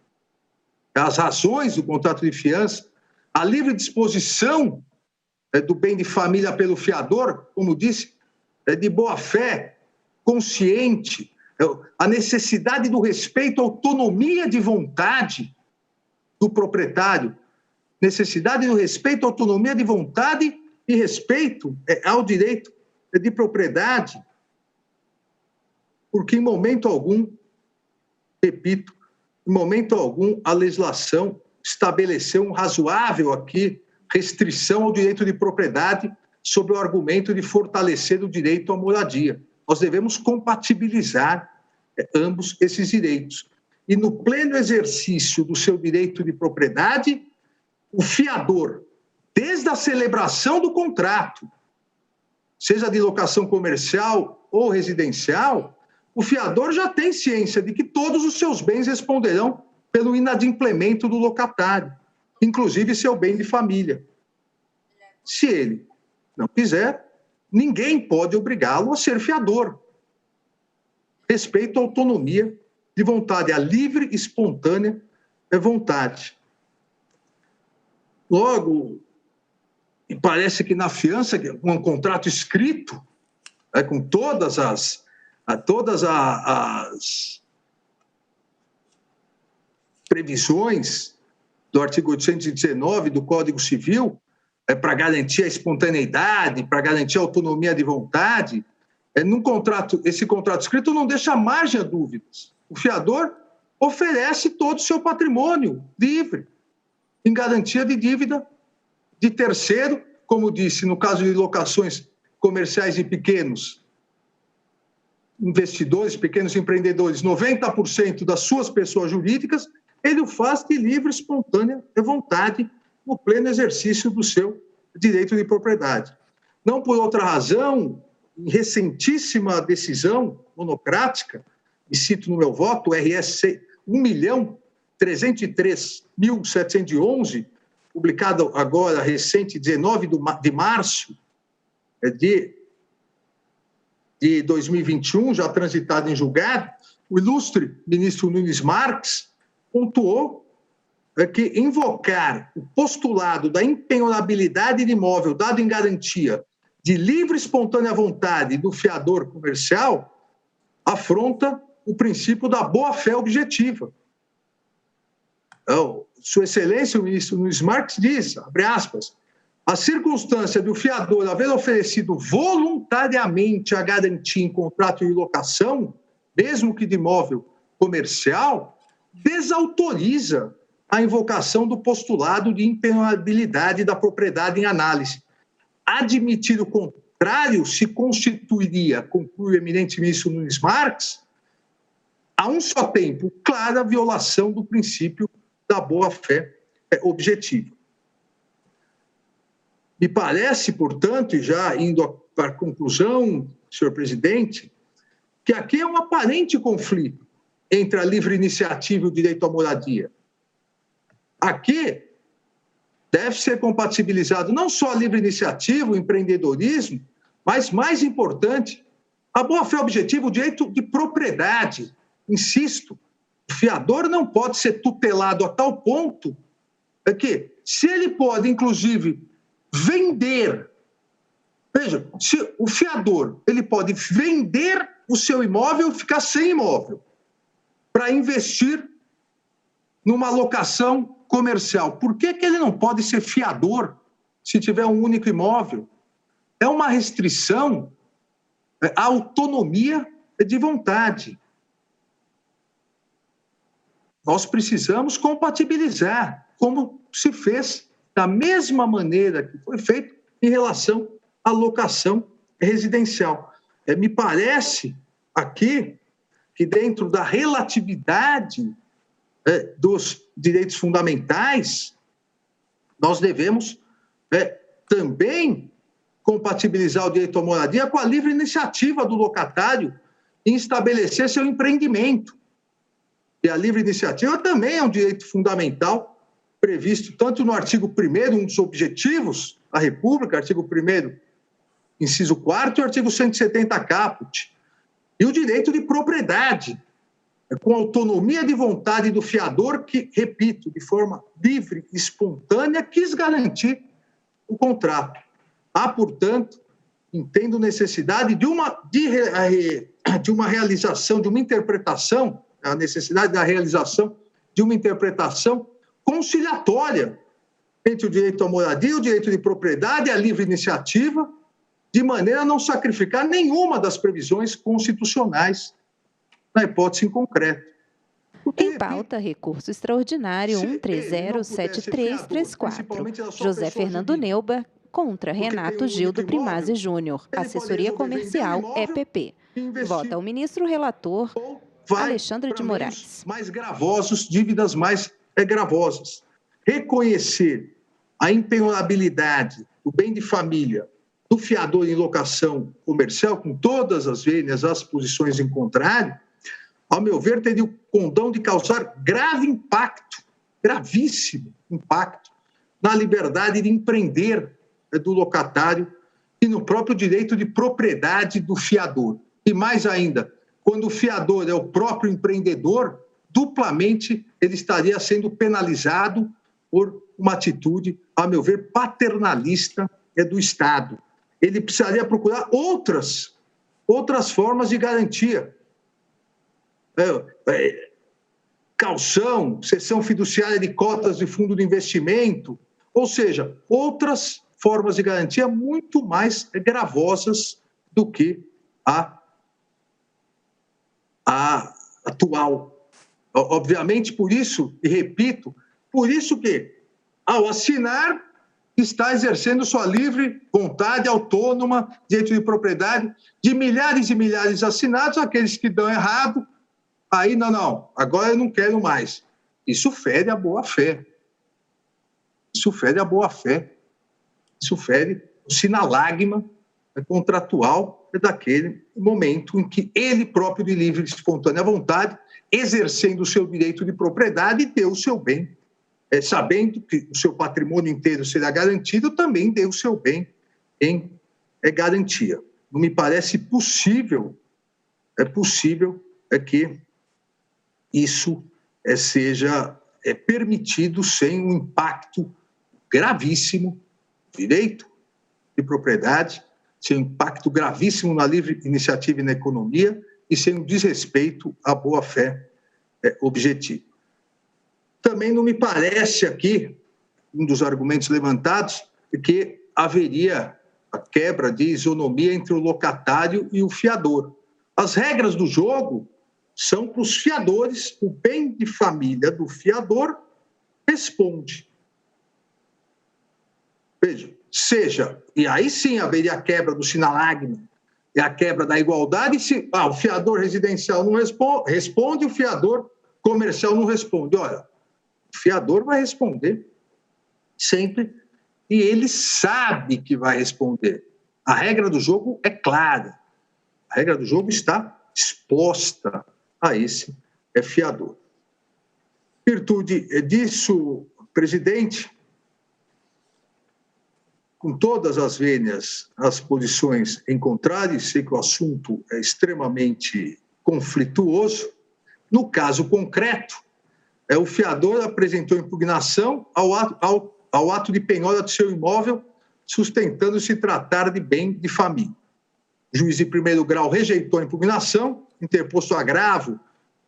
as razões do contrato de fiança, a livre disposição do bem de família pelo fiador, como disse, de boa-fé, consciente, a necessidade do respeito à autonomia de vontade do proprietário, necessidade do respeito à autonomia de vontade e respeito ao direito de propriedade, porque em momento algum, repito, em momento algum a legislação estabeleceu um razoável aqui restrição ao direito de propriedade sob o argumento de fortalecer o direito à moradia. Nós devemos compatibilizar ambos esses direitos. E no pleno exercício do seu direito de propriedade, o fiador, desde a celebração do contrato, seja de locação comercial ou residencial, o fiador já tem ciência de que todos os seus bens responderão pelo inadimplemento do locatário, inclusive seu bem de família. Se ele não quiser, ninguém pode obrigá-lo a ser fiador. Respeito à autonomia de vontade, à livre e espontânea vontade. Logo, e parece que na fiança, um contrato escrito, com todas as previsões do artigo 819 do Código Civil, para garantir a espontaneidade, para garantir a autonomia de vontade, esse contrato escrito não deixa margem a dúvidas. O fiador oferece todo o seu patrimônio livre, em garantia de dívida de terceiro, como disse, no caso de locações comerciais de pequenos investidores, pequenos empreendedores, 90% das suas pessoas jurídicas, ele o faz de livre, espontânea vontade, no pleno exercício do seu direito de propriedade. Não por outra razão, em recentíssima decisão monocrática, e cito no meu voto, RS 1.303.711, publicado agora, recente, 19 de março de 2021, já transitado em julgado, o ilustre ministro Nunes Marques pontuou que invocar o postulado da impenhorabilidade de imóvel dado em garantia de livre e espontânea vontade do fiador comercial afronta o princípio da boa-fé objetiva. Sua Excelência, o ministro Nunes Marques diz, abre aspas, a circunstância do fiador haver oferecido voluntariamente a garantia em contrato de locação, mesmo que de imóvel comercial, desautoriza a invocação do postulado de impenhorabilidade da propriedade em análise. Admitir o contrário se constituiria, conclui o eminente ministro Nunes Marques, a um só tempo, clara violação do princípio da boa-fé objetiva. Me parece, portanto, e já indo para a conclusão, senhor presidente, que aqui é um aparente conflito entre a livre iniciativa e o direito à moradia. Aqui deve ser compatibilizado não só a livre iniciativa, o empreendedorismo, mas, mais importante, a boa-fé objetiva, o direito de propriedade. Insisto, o fiador não pode ser tutelado a tal ponto que, se ele pode, inclusive, vender, veja, se o fiador ele pode vender o seu imóvel e ficar sem imóvel para investir numa locação comercial. Por que ele não pode ser fiador se tiver um único imóvel? É uma restrição à autonomia de vontade. nós precisamos compatibilizar, como se fez da mesma maneira que foi feito em relação à locação residencial. Me parece aqui que dentro da relatividade dos direitos fundamentais, nós devemos também compatibilizar o direito à moradia com a livre iniciativa do locatário em estabelecer seu empreendimento. E a livre iniciativa também é um direito fundamental previsto tanto no artigo 1º, um dos objetivos da República, artigo 1º, inciso 4º, e o artigo 170 caput. E o direito de propriedade, com autonomia de vontade do fiador que, repito, de forma livre e espontânea, quis garantir o contrato. Há, portanto, entendo necessidade de uma realização, de uma interpretação, a necessidade da realização de uma interpretação conciliatória entre o direito à moradia, o direito de propriedade e a livre iniciativa, de maneira a não sacrificar nenhuma das previsões constitucionais na hipótese em concreto. Em pauta, recurso extraordinário 1307334. José Fernando Neuber contra Renato Gildo Primazzi Júnior, assessoria comercial EPP. Vota o ministro relator Alexandre de Moraes. Mais gravosos, dívidas mais gravosas. Reconhecer a impenhorabilidade do bem de família do fiador em locação comercial, com todas as vênias, as posições em contrário, ao meu ver, teria o condão de causar grave impacto, gravíssimo impacto, na liberdade de empreender do locatário e no próprio direito de propriedade do fiador. E mais ainda, quando o fiador é o próprio empreendedor, duplamente ele estaria sendo penalizado por uma atitude, a meu ver, paternalista do Estado. Ele precisaria procurar outras formas de garantia. Caução, cessão fiduciária de cotas de fundo de investimento, ou seja, outras formas de garantia muito mais gravosas do que a atual. Obviamente, por isso, e repito, por isso que, ao assinar, está exercendo sua livre vontade autônoma, direito de propriedade, de milhares e milhares de assinados, aqueles que dão errado, aí não, agora eu não quero mais. Isso fere a boa-fé. Isso fere a boa-fé. Isso fere o sinalagma contratual daquele momento em que ele próprio, de livre e espontânea vontade, exercendo o seu direito de propriedade, deu o seu bem. Sabendo que o seu patrimônio inteiro será garantido, também deu o seu bem em garantia. Não me parece possível, que isso seja permitido sem um impacto gravíssimo no direito de propriedade, sem um impacto gravíssimo na livre iniciativa e na economia e sem um desrespeito à boa-fé objetiva. Também não me parece aqui, um dos argumentos levantados, que haveria a quebra de isonomia entre o locatário e o fiador. As regras do jogo são para os fiadores, o bem de família do fiador responde. Veja, e aí sim haveria a quebra do sinalagma, e a quebra da igualdade, se o fiador residencial não responde, o fiador comercial não responde. Olha, o fiador vai responder sempre e ele sabe que vai responder. A regra do jogo é clara. A regra do jogo está exposta a esse fiador. Em virtude disso, presidente, com todas as vênias, as posições em contrário, sei que o assunto é extremamente conflituoso. No caso concreto, o fiador apresentou impugnação ao ato de penhora de seu imóvel, sustentando-se tratar de bem de família. O juiz de primeiro grau rejeitou a impugnação, interposto agravo,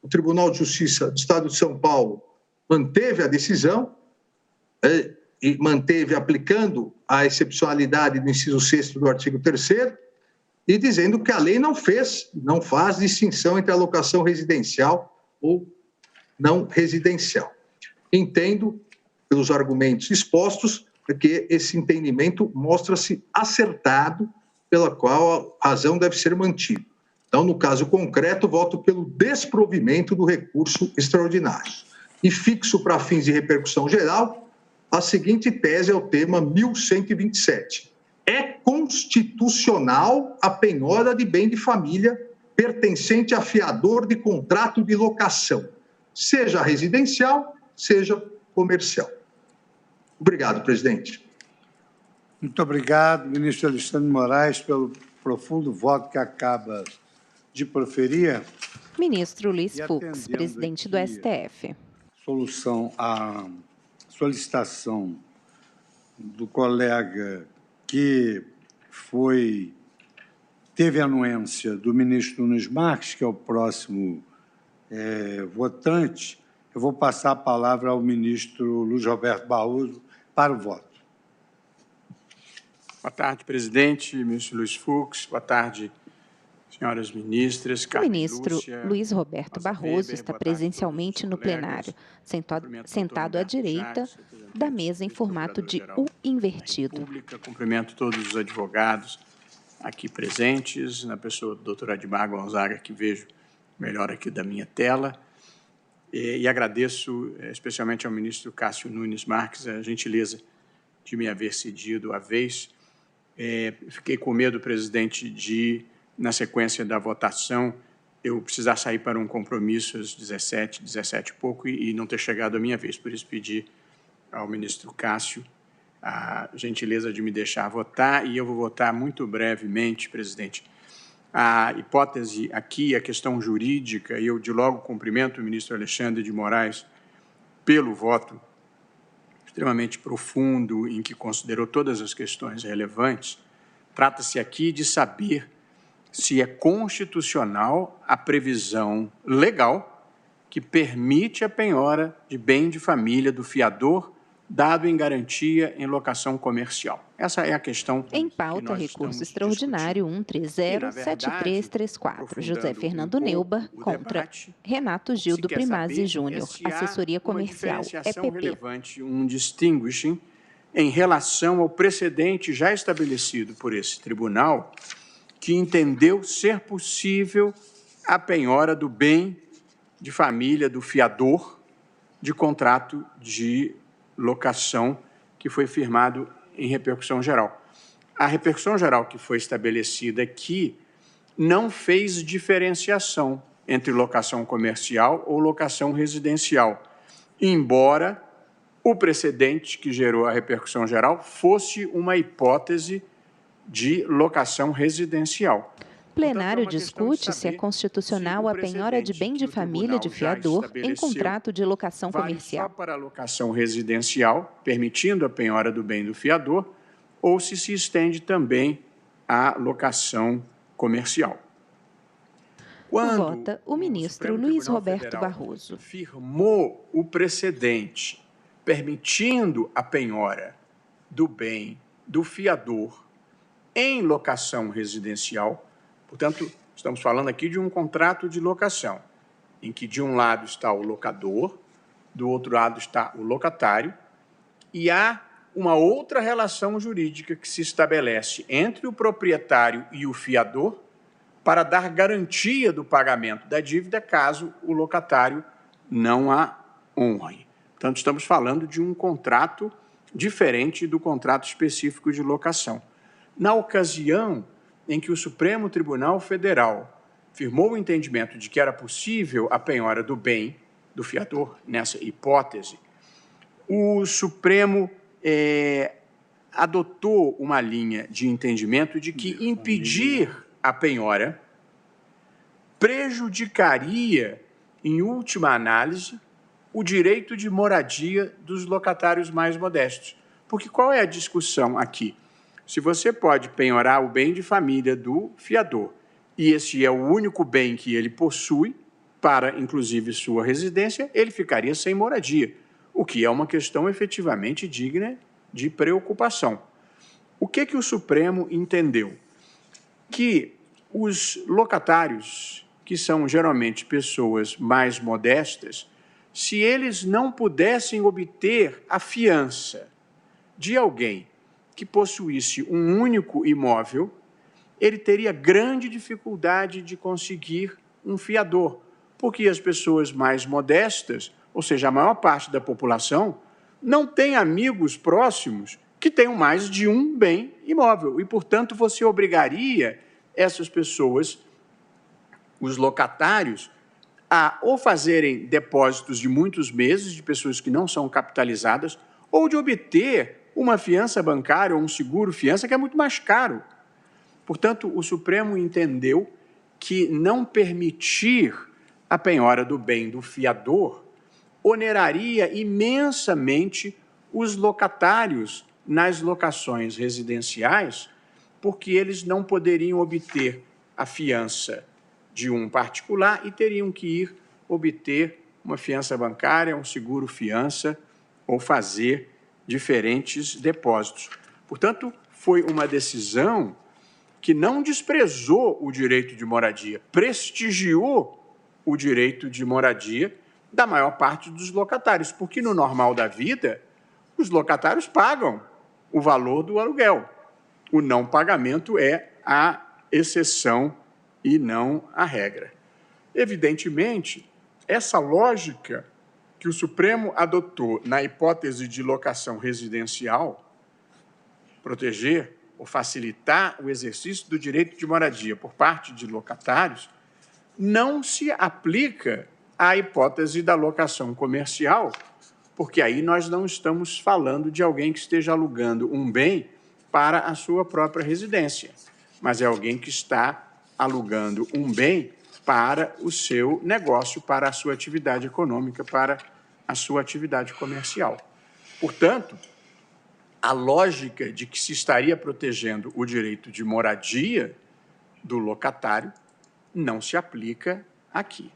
o Tribunal de Justiça do Estado de São Paulo manteve a decisão e manteve aplicando a excepcionalidade do inciso 6º do artigo 3º e dizendo que a lei não faz distinção entre a locação residencial ou não residencial. Entendo, pelos argumentos expostos, que esse entendimento mostra-se acertado, pela qual a razão deve ser mantida. Então, no caso concreto, voto pelo desprovimento do recurso extraordinário. E fixo para fins de repercussão geral a seguinte tese ao tema 1127. É constitucional a penhora de bem de família pertencente a fiador de contrato de locação, seja residencial, seja comercial. Obrigado, presidente. Muito obrigado, ministro Alexandre de Moraes, pelo profundo voto que acaba de proferir. Ministro Luiz Fux, presidente do STF. Solução à solicitação do colega que teve anuência do ministro Nunes Marques, que é o próximo votante, eu vou passar a palavra ao ministro Luiz Roberto Barroso para o voto. Boa tarde, presidente, ministro Luiz Fux. Boa tarde, senhoras ministras. O ministro Luiz Roberto Barroso está presencialmente no plenário, sentado à direita da mesa em formato de U invertido. Cumprimento todos os advogados aqui presentes, na pessoa do doutor Admar Gonzaga, que vejo melhor aqui da minha tela, e agradeço especialmente ao ministro Cássio Nunes Marques a gentileza de me haver cedido a vez. Fiquei com medo, presidente, de, na sequência da votação, eu precisar sair para um compromisso às 17 e pouco e não ter chegado a minha vez. Por isso, pedi ao ministro Cássio a gentileza de me deixar votar, e eu vou votar muito brevemente, presidente. A hipótese aqui, a questão jurídica, e eu de logo cumprimento o ministro Alexandre de Moraes pelo voto extremamente profundo, em que considerou todas as questões relevantes. Trata-se aqui de saber se é constitucional a previsão legal que permite a penhora de bem de família do fiador dado em garantia em locação comercial. Essa é a questão. Em pauta, recurso extraordinário 130-7334, José Fernando Neuber contra Renato Gildo Primazzi Júnior, assessoria comercial, EPP. Relevante, um distinguishing em relação ao precedente já estabelecido por esse tribunal, que entendeu ser possível a penhora do bem de família do fiador de contrato de locação que foi firmado em repercussão geral. A repercussão geral que foi estabelecida aqui não fez diferenciação entre locação comercial ou locação residencial, embora o precedente que gerou a repercussão geral fosse uma hipótese de locação residencial. O plenário discute se é constitucional a penhora de bem de família de fiador em contrato de locação comercial. Só para a locação residencial, permitindo a penhora do bem do fiador, ou se estende também à locação comercial. Quando vota o ministro Luiz Roberto Barroso. Firmou o precedente permitindo a penhora do bem do fiador em locação residencial. Portanto, estamos falando aqui de um contrato de locação, em que de um lado está o locador, do outro lado está o locatário, e há uma outra relação jurídica que se estabelece entre o proprietário e o fiador para dar garantia do pagamento da dívida caso o locatário não a honre. Portanto, estamos falando de um contrato diferente do contrato específico de locação. Na ocasião em que o Supremo Tribunal Federal firmou o entendimento de que era possível a penhora do bem do fiador, nessa hipótese, o Supremo adotou uma linha de entendimento de que impedir a penhora prejudicaria, em última análise, o direito de moradia dos locatários mais modestos. Porque qual é a discussão aqui? Se você pode penhorar o bem de família do fiador, e esse é o único bem que ele possui, para, inclusive, sua residência, ele ficaria sem moradia, o que é uma questão efetivamente digna de preocupação. O que o Supremo entendeu? Que os locatários, que são geralmente pessoas mais modestas, se eles não pudessem obter a fiança de alguém que possuísse um único imóvel, ele teria grande dificuldade de conseguir um fiador, porque as pessoas mais modestas, ou seja, a maior parte da população, não tem amigos próximos que tenham mais de um bem imóvel. E, portanto, você obrigaria essas pessoas, os locatários, a ou fazerem depósitos de muitos meses de pessoas que não são capitalizadas, ou de obter uma fiança bancária ou um seguro-fiança que é muito mais caro. Portanto, o Supremo entendeu que não permitir a penhora do bem do fiador oneraria imensamente os locatários nas locações residenciais, porque eles não poderiam obter a fiança de um particular e teriam que ir obter uma fiança bancária, um seguro-fiança ou fazer diferentes depósitos. Portanto, foi uma decisão que não desprezou o direito de moradia, prestigiou o direito de moradia da maior parte dos locatários, porque no normal da vida, os locatários pagam o valor do aluguel. O não pagamento é a exceção e não a regra. Evidentemente, essa lógica que o Supremo adotou na hipótese de locação residencial, proteger ou facilitar o exercício do direito de moradia por parte de locatários, não se aplica à hipótese da locação comercial, porque aí nós não estamos falando de alguém que esteja alugando um bem para a sua própria residência, mas é alguém que está alugando um bem para o seu negócio, para a sua atividade econômica, para a sua atividade comercial. Portanto, a lógica de que se estaria protegendo o direito de moradia do locatário não se aplica aqui.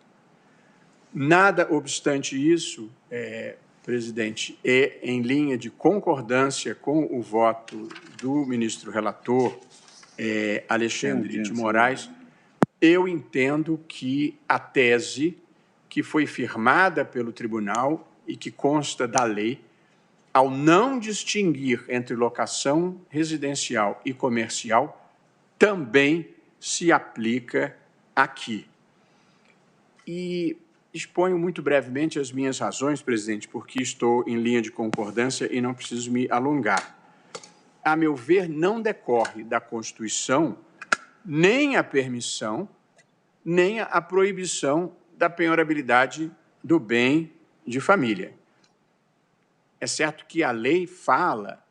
Nada obstante isso, presidente, é em linha de concordância com o voto do ministro relator, Alexandre de Moraes, eu entendo que a tese que foi firmada pelo tribunal e que consta da lei, ao não distinguir entre locação residencial e comercial, também se aplica aqui. E exponho muito brevemente as minhas razões, presidente, porque estou em linha de concordância e não preciso me alongar. A meu ver, não decorre da Constituição nem a permissão, nem a proibição da penhorabilidade do bem de família. É certo que a lei fala,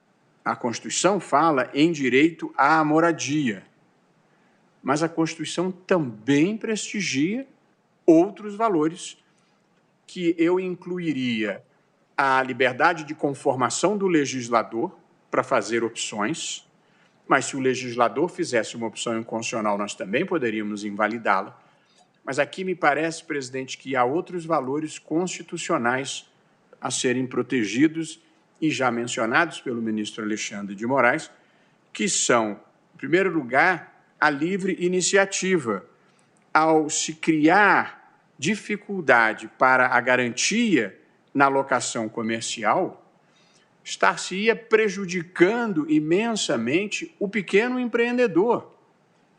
a Constituição fala em direito à moradia, mas a Constituição também prestigia outros valores que eu incluiria a liberdade de conformação do legislador para fazer opções, mas se o legislador fizesse uma opção inconstitucional, nós também poderíamos invalidá-la. Mas aqui me parece, presidente, que há outros valores constitucionais a serem protegidos e já mencionados pelo ministro Alexandre de Moraes, que são, em primeiro lugar, a livre iniciativa. Ao se criar dificuldade para a garantia na locação comercial, estar-se-ia prejudicando imensamente o pequeno empreendedor,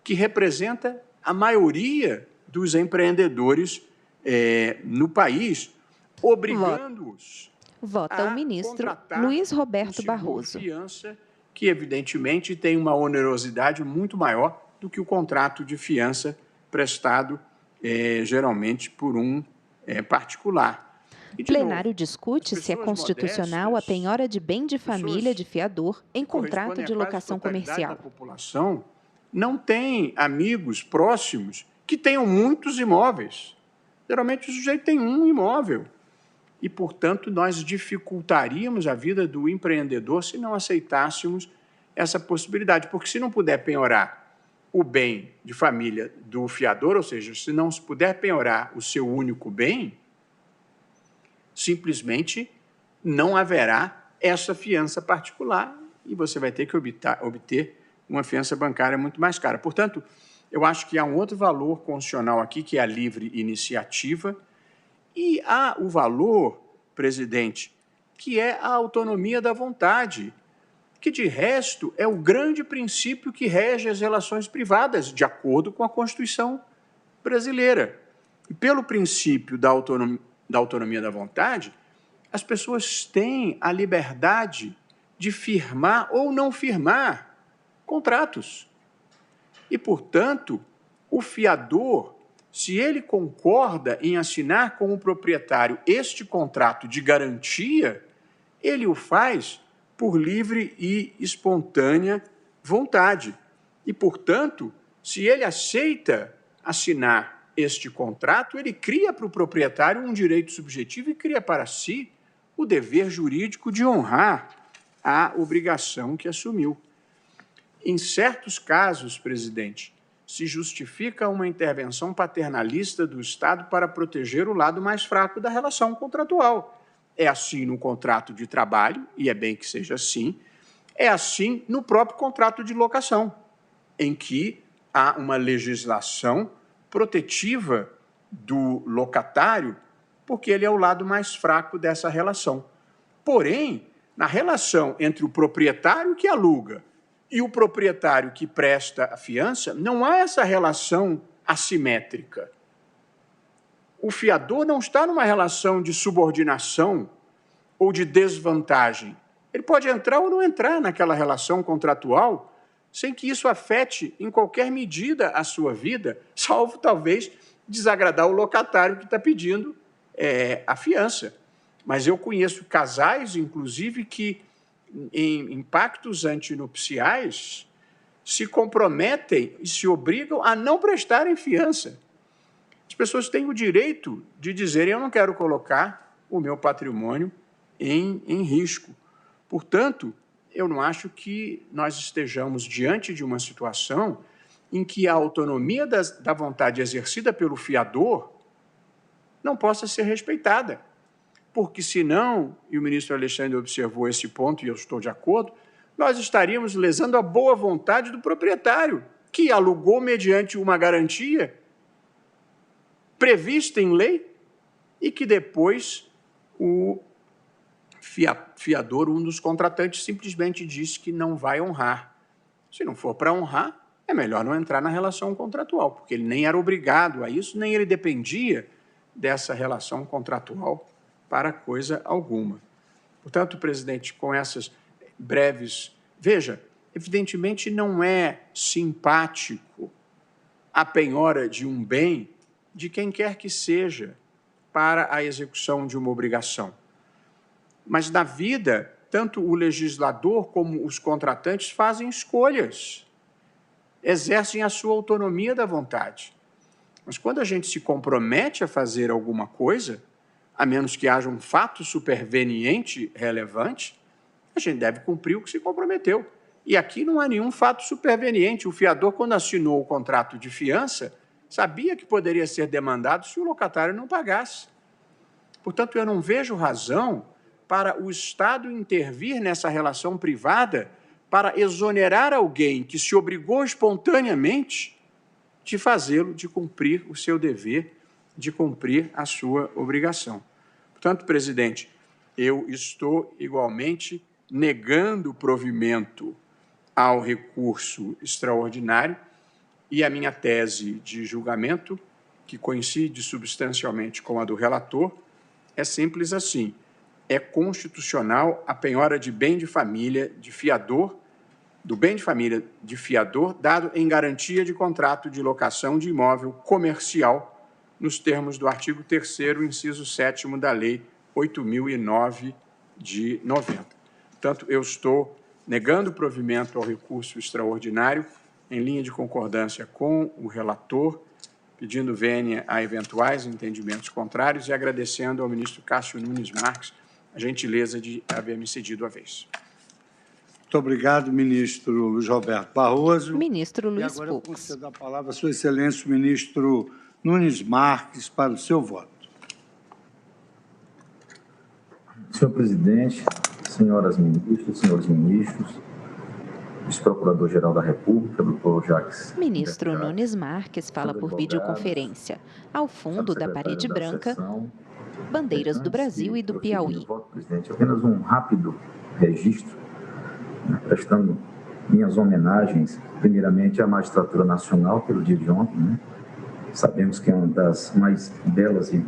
que representa a maioria dos empreendedores no país, obrigando-os Vota o ministro Luiz Roberto Barroso. Fiança, que evidentemente tem uma onerosidade muito maior do que o contrato de fiança prestado geralmente por um particular. O plenário discute se é constitucional a penhora de bem de família de fiador em contrato de locação comercial. A população não tem amigos próximos que tenham muitos imóveis. Geralmente o sujeito tem um imóvel. E, portanto, nós dificultaríamos a vida do empreendedor se não aceitássemos essa possibilidade. Porque se não puder penhorar o bem de família do fiador, ou seja, se não se puder penhorar o seu único bem, simplesmente não haverá essa fiança particular e você vai ter que obter uma fiança bancária muito mais cara. Portanto, eu acho que há um outro valor constitucional aqui, que é a livre iniciativa, E há o valor, presidente, que é a autonomia da vontade, que, de resto, é o grande princípio que rege as relações privadas, de acordo com a Constituição brasileira. E pelo princípio da autonomia da vontade, as pessoas têm a liberdade de firmar ou não firmar contratos. E, portanto, o fiador, se ele concorda em assinar com o proprietário este contrato de garantia, ele o faz por livre e espontânea vontade. E, portanto, se ele aceita assinar este contrato, ele cria para o proprietário um direito subjetivo e cria para si o dever jurídico de honrar a obrigação que assumiu. Em certos casos, presidente, se justifica uma intervenção paternalista do Estado para proteger o lado mais fraco da relação contratual. É assim no contrato de trabalho, e é bem que seja assim, é assim no próprio contrato de locação, em que há uma legislação protetiva do locatário, porque ele é o lado mais fraco dessa relação. Porém, na relação entre o proprietário que aluga e o proprietário que presta a fiança, não há essa relação assimétrica. O fiador não está numa relação de subordinação ou de desvantagem. Ele pode entrar ou não entrar naquela relação contratual sem que isso afete em qualquer medida a sua vida, salvo talvez desagradar o locatário que está pedindo a fiança. Mas eu conheço casais, inclusive, que em pactos antinupciais se comprometem e se obrigam a não prestarem fiança. As pessoas têm o direito de dizerem: eu não quero colocar o meu patrimônio em risco. Portanto, eu não acho que nós estejamos diante de uma situação em que a autonomia da vontade exercida pelo fiador não possa ser respeitada. Porque, senão, e o ministro Alexandre observou esse ponto, e eu estou de acordo, nós estaríamos lesando a boa vontade do proprietário, que alugou mediante uma garantia prevista em lei e que depois o fiador, um dos contratantes, simplesmente disse que não vai honrar. Se não for para honrar, é melhor não entrar na relação contratual, porque ele nem era obrigado a isso, nem ele dependia dessa relação contratual para coisa alguma. Portanto, presidente, com essas breves... Veja, evidentemente não é simpático a penhora de um bem de quem quer que seja para a execução de uma obrigação. Mas na vida, tanto o legislador como os contratantes fazem escolhas, exercem a sua autonomia da vontade. Mas quando a gente se compromete a fazer alguma coisa, a menos que haja um fato superveniente relevante, a gente deve cumprir o que se comprometeu. E aqui não há nenhum fato superveniente. O fiador, quando assinou o contrato de fiança, sabia que poderia ser demandado se o locatário não pagasse. Portanto, eu não vejo razão para o Estado intervir nessa relação privada para exonerar alguém que se obrigou espontaneamente de fazê-lo, de cumprir o seu dever, de cumprir a sua obrigação. Portanto, presidente, eu estou igualmente negando provimento ao recurso extraordinário e a minha tese de julgamento, que coincide substancialmente com a do relator, é simples assim: é constitucional a penhora de bem de família de fiador, do bem de família de fiador, dado em garantia de contrato de locação de imóvel comercial, nos termos do artigo 3º, inciso 7º da Lei 8.009 de 90. Portanto, eu estou negando provimento ao recurso extraordinário, em linha de concordância com o relator, pedindo vênia a eventuais entendimentos contrários e agradecendo ao ministro Cássio Nunes Marques a gentileza de haver me cedido a vez. Muito obrigado, ministro Luiz Roberto Barroso. Ministro Luiz Fux. E agora eu Fux. concedo a palavra a sua excelência, o ministro Nunes Marques, para o seu voto. Senhor presidente, senhoras ministras, senhores ministros, vice-procurador-geral da República, doutor Jacques... Ministro Nunes Marques fala por videoconferência. Ao fundo da parede branca, bandeiras do Brasil e do Piauí. Voto, presidente, apenas um rápido registro, prestando minhas homenagens, primeiramente à Magistratura Nacional, pelo dia de ontem. Sabemos que é uma das mais belas e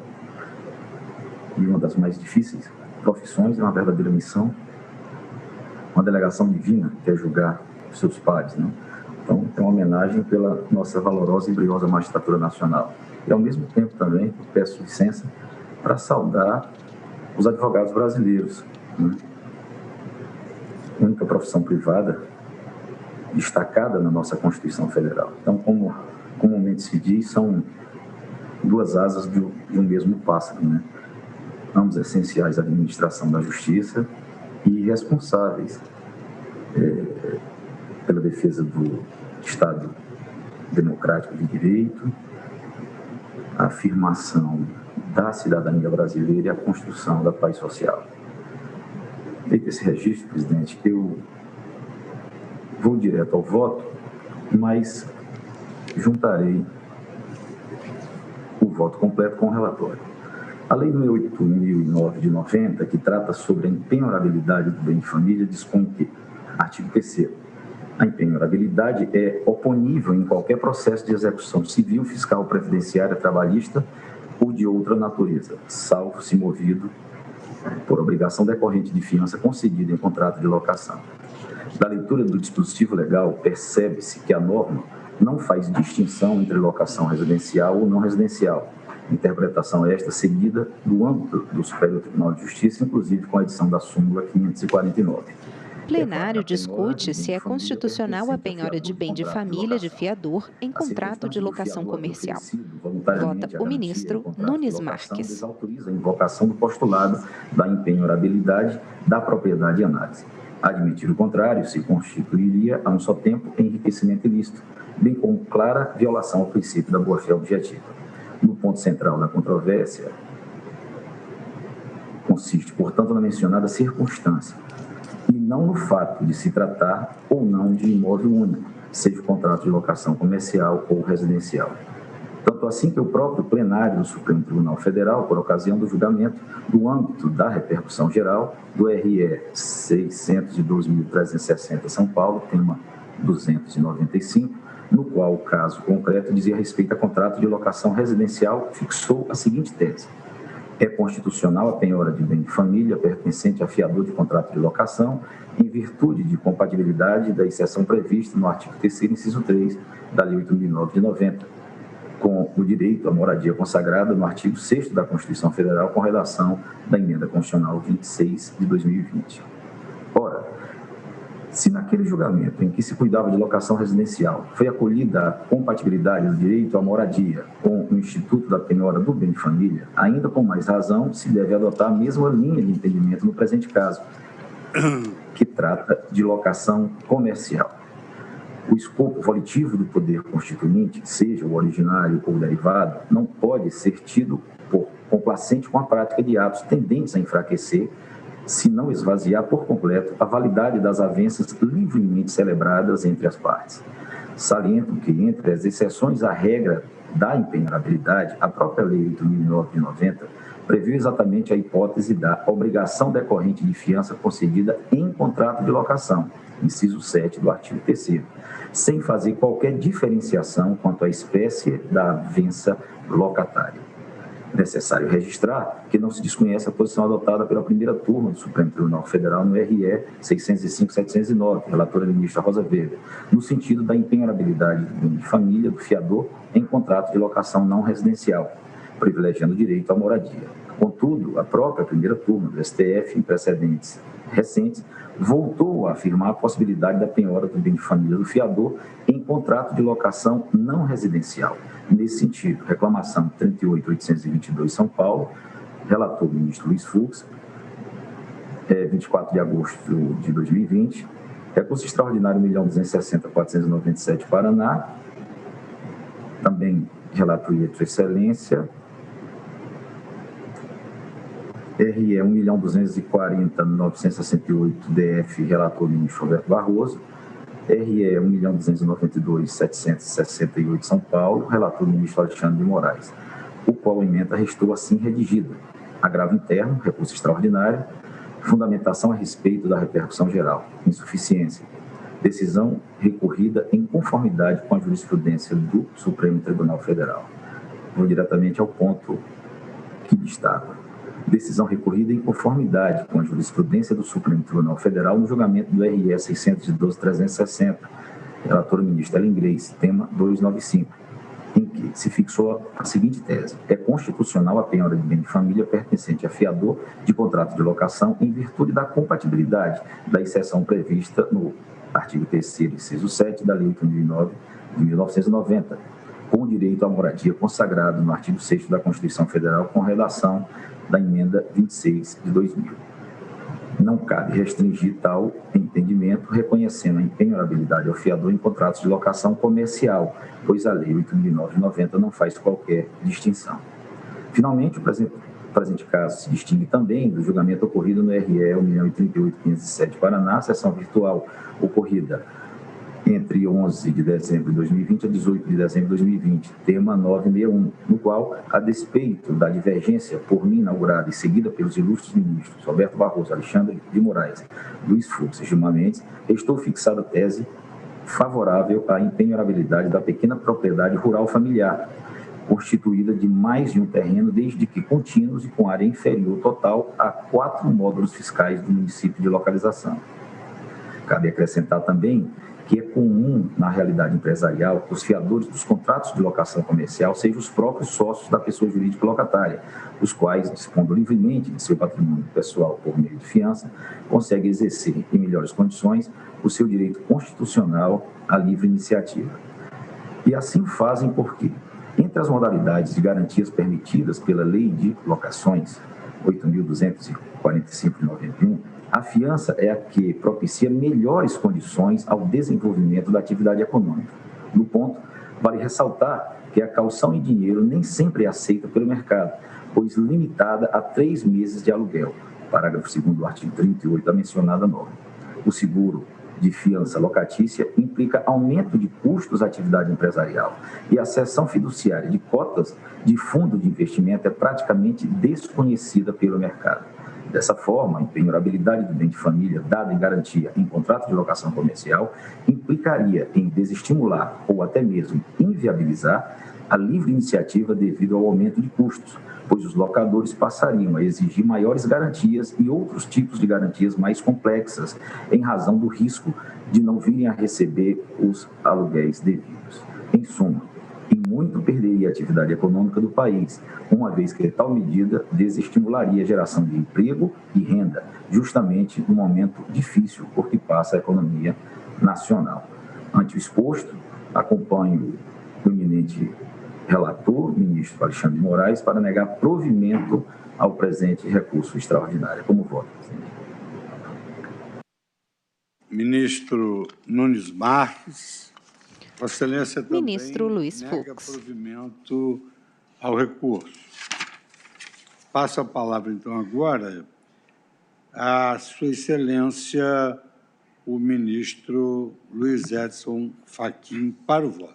uma das mais difíceis profissões, é uma verdadeira missão, uma delegação divina, que é julgar os seus pares. Então, é uma homenagem pela nossa valorosa e briosa Magistratura Nacional. E, ao mesmo tempo, também, peço licença para saudar os advogados brasileiros, única profissão privada destacada na nossa Constituição Federal. Então, como comumente se diz, são duas asas de um mesmo pássaro, Ambos essenciais à administração da justiça e responsáveis pela defesa do Estado democrático de direito, a afirmação da cidadania brasileira e a construção da paz social. Feito esse registro, presidente, eu vou direto ao voto, mas juntarei o voto completo com o relatório. A Lei nº 8.009 de 90, que trata sobre a empenhorabilidade do bem de família, dispõe que, artigo 3º, a empenhorabilidade é oponível em qualquer processo de execução civil, fiscal, previdenciária, trabalhista ou de outra natureza, salvo se movido por obrigação decorrente de fiança concedida em contrato de locação. Da leitura do dispositivo legal, percebe-se que a norma não faz distinção entre locação residencial ou não residencial. Interpretação esta seguida no âmbito do Superior Tribunal de Justiça, inclusive com a edição da súmula 549. Plenário discute se é constitucional a penhora de bem de família de fiador em contrato de locação comercial. Vota o ministro Nunes Marques. Autoriza a invocação do postulado da empenhorabilidade da propriedade e análise. Admitir o contrário se constituiria, a um só tempo, enriquecimento ilícito, bem como clara violação ao princípio da boa-fé objetiva. No ponto central da controvérsia, consiste, portanto, na mencionada circunstância, e não no fato de se tratar ou não de imóvel único, seja o contrato de locação comercial ou residencial. Tanto assim que o próprio plenário do Supremo Tribunal Federal, por ocasião do julgamento do âmbito da repercussão geral do RE 612.360 São Paulo, tema 295, no qual o caso concreto dizia respeito a contrato de locação residencial, fixou a seguinte tese: é constitucional a penhora de bem de família pertencente a fiador de contrato de locação, em virtude de compatibilidade da exceção prevista no artigo 3º, inciso 3, da Lei 8.009 de 90, com o direito à moradia consagrada no artigo 6º da Constituição Federal, com relação da Emenda Constitucional 26 de 2020. Ora, se naquele julgamento em que se cuidava de locação residencial foi acolhida a compatibilidade do direito à moradia com o Instituto da Penhora do Bem de Família, ainda com mais razão se deve adotar a mesma linha de entendimento no presente caso, que trata de locação comercial. O escopo volitivo do poder constituinte, seja o originário ou o derivado, não pode ser tido por complacente com a prática de atos tendentes a enfraquecer, se não esvaziar por completo a validade das avenças livremente celebradas entre as partes. Saliento que, entre as exceções à regra da empenhorabilidade, a própria Lei 8.009 de 90 previu exatamente a hipótese da obrigação decorrente de fiança concedida em contrato de locação, inciso 7 do artigo 3º, sem fazer qualquer diferenciação quanto à espécie da avença locatária. Necessário registrar que não se desconhece a posição adotada pela primeira turma do Supremo Tribunal Federal no RE 605.709, relatora ministra Rosa Weber, no sentido da empenhorabilidade do bem de família do fiador em contrato de locação não residencial, privilegiando o direito à moradia. Contudo, a própria primeira turma do STF, em precedentes recentes, voltou a afirmar a possibilidade da penhora do bem de família do fiador em contrato de locação não residencial. Nesse sentido, reclamação 38.822 São Paulo, relator o ministro Luiz Fux, 24 de agosto de 2020, recurso extraordinário 1.260.497 Paraná, também relatoria de excelência, RE 1.240.968 DF, relator ministro Roberto Barroso, RE 1.292.768 São Paulo, relator ministro Alexandre de Moraes, o qual a emenda restou assim redigida. agravo interno, recurso extraordinário, fundamentação a respeito da repercussão geral, insuficiência, decisão recorrida em conformidade com a jurisprudência do Supremo Tribunal Federal. Vou diretamente ao ponto que destaco. Decisão recorrida em conformidade com a jurisprudência do Supremo Tribunal Federal no julgamento do RE 612-360, relator ministro Ellen Grace, tema 295, em que se fixou a seguinte tese: é constitucional a penhora de bem de família pertencente a fiador de contrato de locação em virtude da compatibilidade da exceção prevista no artigo 3º, inciso 7 da Lei 8.009 de 1990, com o direito à moradia consagrado no artigo 6º da Constituição Federal com redação da emenda 26 de 2000. Não cabe restringir tal entendimento, reconhecendo a empenhorabilidade ao fiador em contratos de locação comercial, pois a Lei 8.009 de 90 não faz qualquer distinção. Finalmente, o presente caso se distingue também do julgamento ocorrido no RE 1.038.507 Paraná, sessão virtual ocorrida entre 11 de dezembro de 2020 a 18 de dezembro de 2020, tema 961, no qual, a despeito da divergência por mim inaugurada e seguida pelos ilustres ministros Roberto Barroso, Alexandre de Moraes, Luiz Fux e Gilmar Mendes, restou fixada a tese favorável à empenhorabilidade da pequena propriedade rural familiar, constituída de mais de um terreno, desde que contínuos e com área inferior total a 4 módulos fiscais do município de localização. Cabe acrescentar também que é comum na realidade empresarial que os fiadores dos contratos de locação comercial sejam os próprios sócios da pessoa jurídica locatária, os quais, dispondo livremente de seu patrimônio pessoal por meio de fiança, conseguem exercer em melhores condições o seu direito constitucional à livre iniciativa. E assim fazem porque, entre as modalidades de garantias permitidas pela Lei de Locações 8.245 de 91, a fiança é a que propicia melhores condições ao desenvolvimento da atividade econômica. No ponto, vale ressaltar que a caução em dinheiro nem sempre é aceita pelo mercado, pois limitada a 3 meses de aluguel, parágrafo 2º do artigo 38 da mencionada norma. O seguro de fiança locatícia implica aumento de custos à atividade empresarial e a cessão fiduciária de cotas de fundo de investimento é praticamente desconhecida pelo mercado. Dessa forma, a empenhorabilidade do bem de família dada em garantia em contrato de locação comercial implicaria em desestimular ou até mesmo inviabilizar a livre iniciativa devido ao aumento de custos, pois os locadores passariam a exigir maiores garantias e outros tipos de garantias mais complexas, em razão do risco de não virem a receber os aluguéis devidos. Em suma, e muito perderia a atividade econômica do país, uma vez que tal medida desestimularia a geração de emprego e renda, justamente no momento difícil por que passa a economia nacional. Ante o exposto, acompanho o eminente relator, ministro Alexandre de Moraes, para negar provimento ao presente recurso extraordinário. Como voto, presidente? Ministro Nunes Marques. Vossa Excelência também Ministro Luiz nega Fux. provimento ao recurso. Passo a palavra, então, agora à Sua Excelência, o ministro Luiz Edson Fachin, para o voto.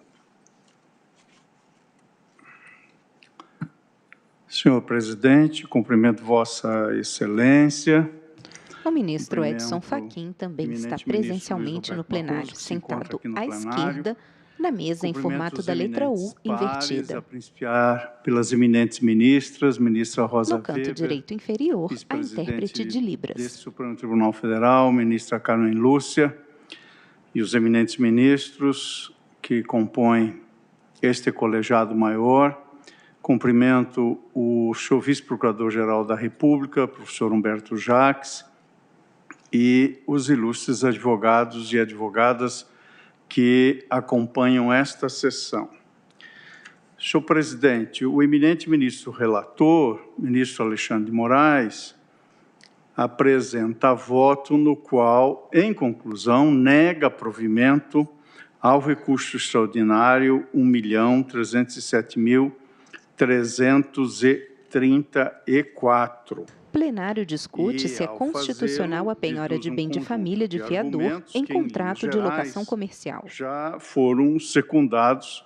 Senhor presidente, cumprimento Vossa Excelência. O ministro Edson Fachin também está presencialmente no plenário, sentado à esquerda da mesa em formato da letra U invertida. A principiar pelas eminentes ministras, ministra Rosa No canto Weber, direito inferior, a intérprete de Libras. desse Supremo Tribunal Federal, ministra Carmen Lúcia, e os eminentes ministros que compõem este colegiado maior. Cumprimento o senhor vice-procurador-geral da República, professor Humberto Jacques, e os ilustres advogados e advogadas que acompanham esta sessão. Senhor presidente, o eminente ministro relator, ministro Alexandre de Moraes, apresenta voto no qual, em conclusão, nega provimento ao recurso extraordinário 1.307.334. Plenário discute se é constitucional a penhora de bem de família de fiador em contrato de locação comercial. Já foram secundados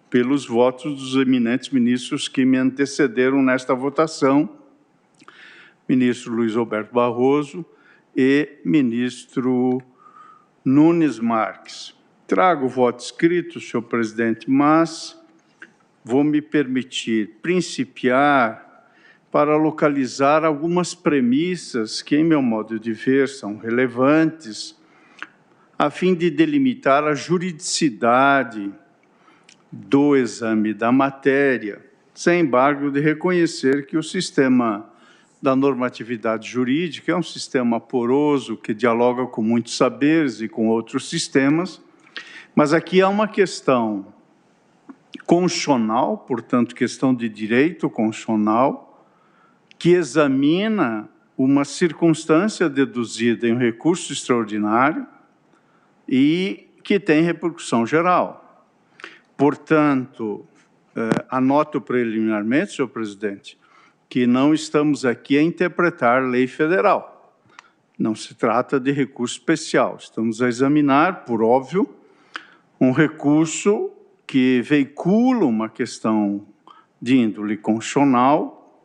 pelos votos dos eminentes ministros que me antecederam nesta votação, ministro Luiz Roberto Barroso e ministro Nunes Marques. Trago o voto escrito, senhor presidente, mas vou me permitir principiar para localizar algumas premissas que, em meu modo de ver, são relevantes, a fim de delimitar a juridicidade do exame da matéria, sem embargo de reconhecer que o sistema da normatividade jurídica é um sistema poroso que dialoga com muitos saberes e com outros sistemas, mas aqui há uma questão constitucional, portanto, questão de direito constitucional, que examina uma circunstância deduzida em um recurso extraordinário e que tem repercussão geral. Portanto, anoto preliminarmente, senhor presidente, que não estamos aqui a interpretar lei federal. Não se trata de recurso especial. Estamos a examinar, por óbvio, um recurso que veicula uma questão de índole constitucional,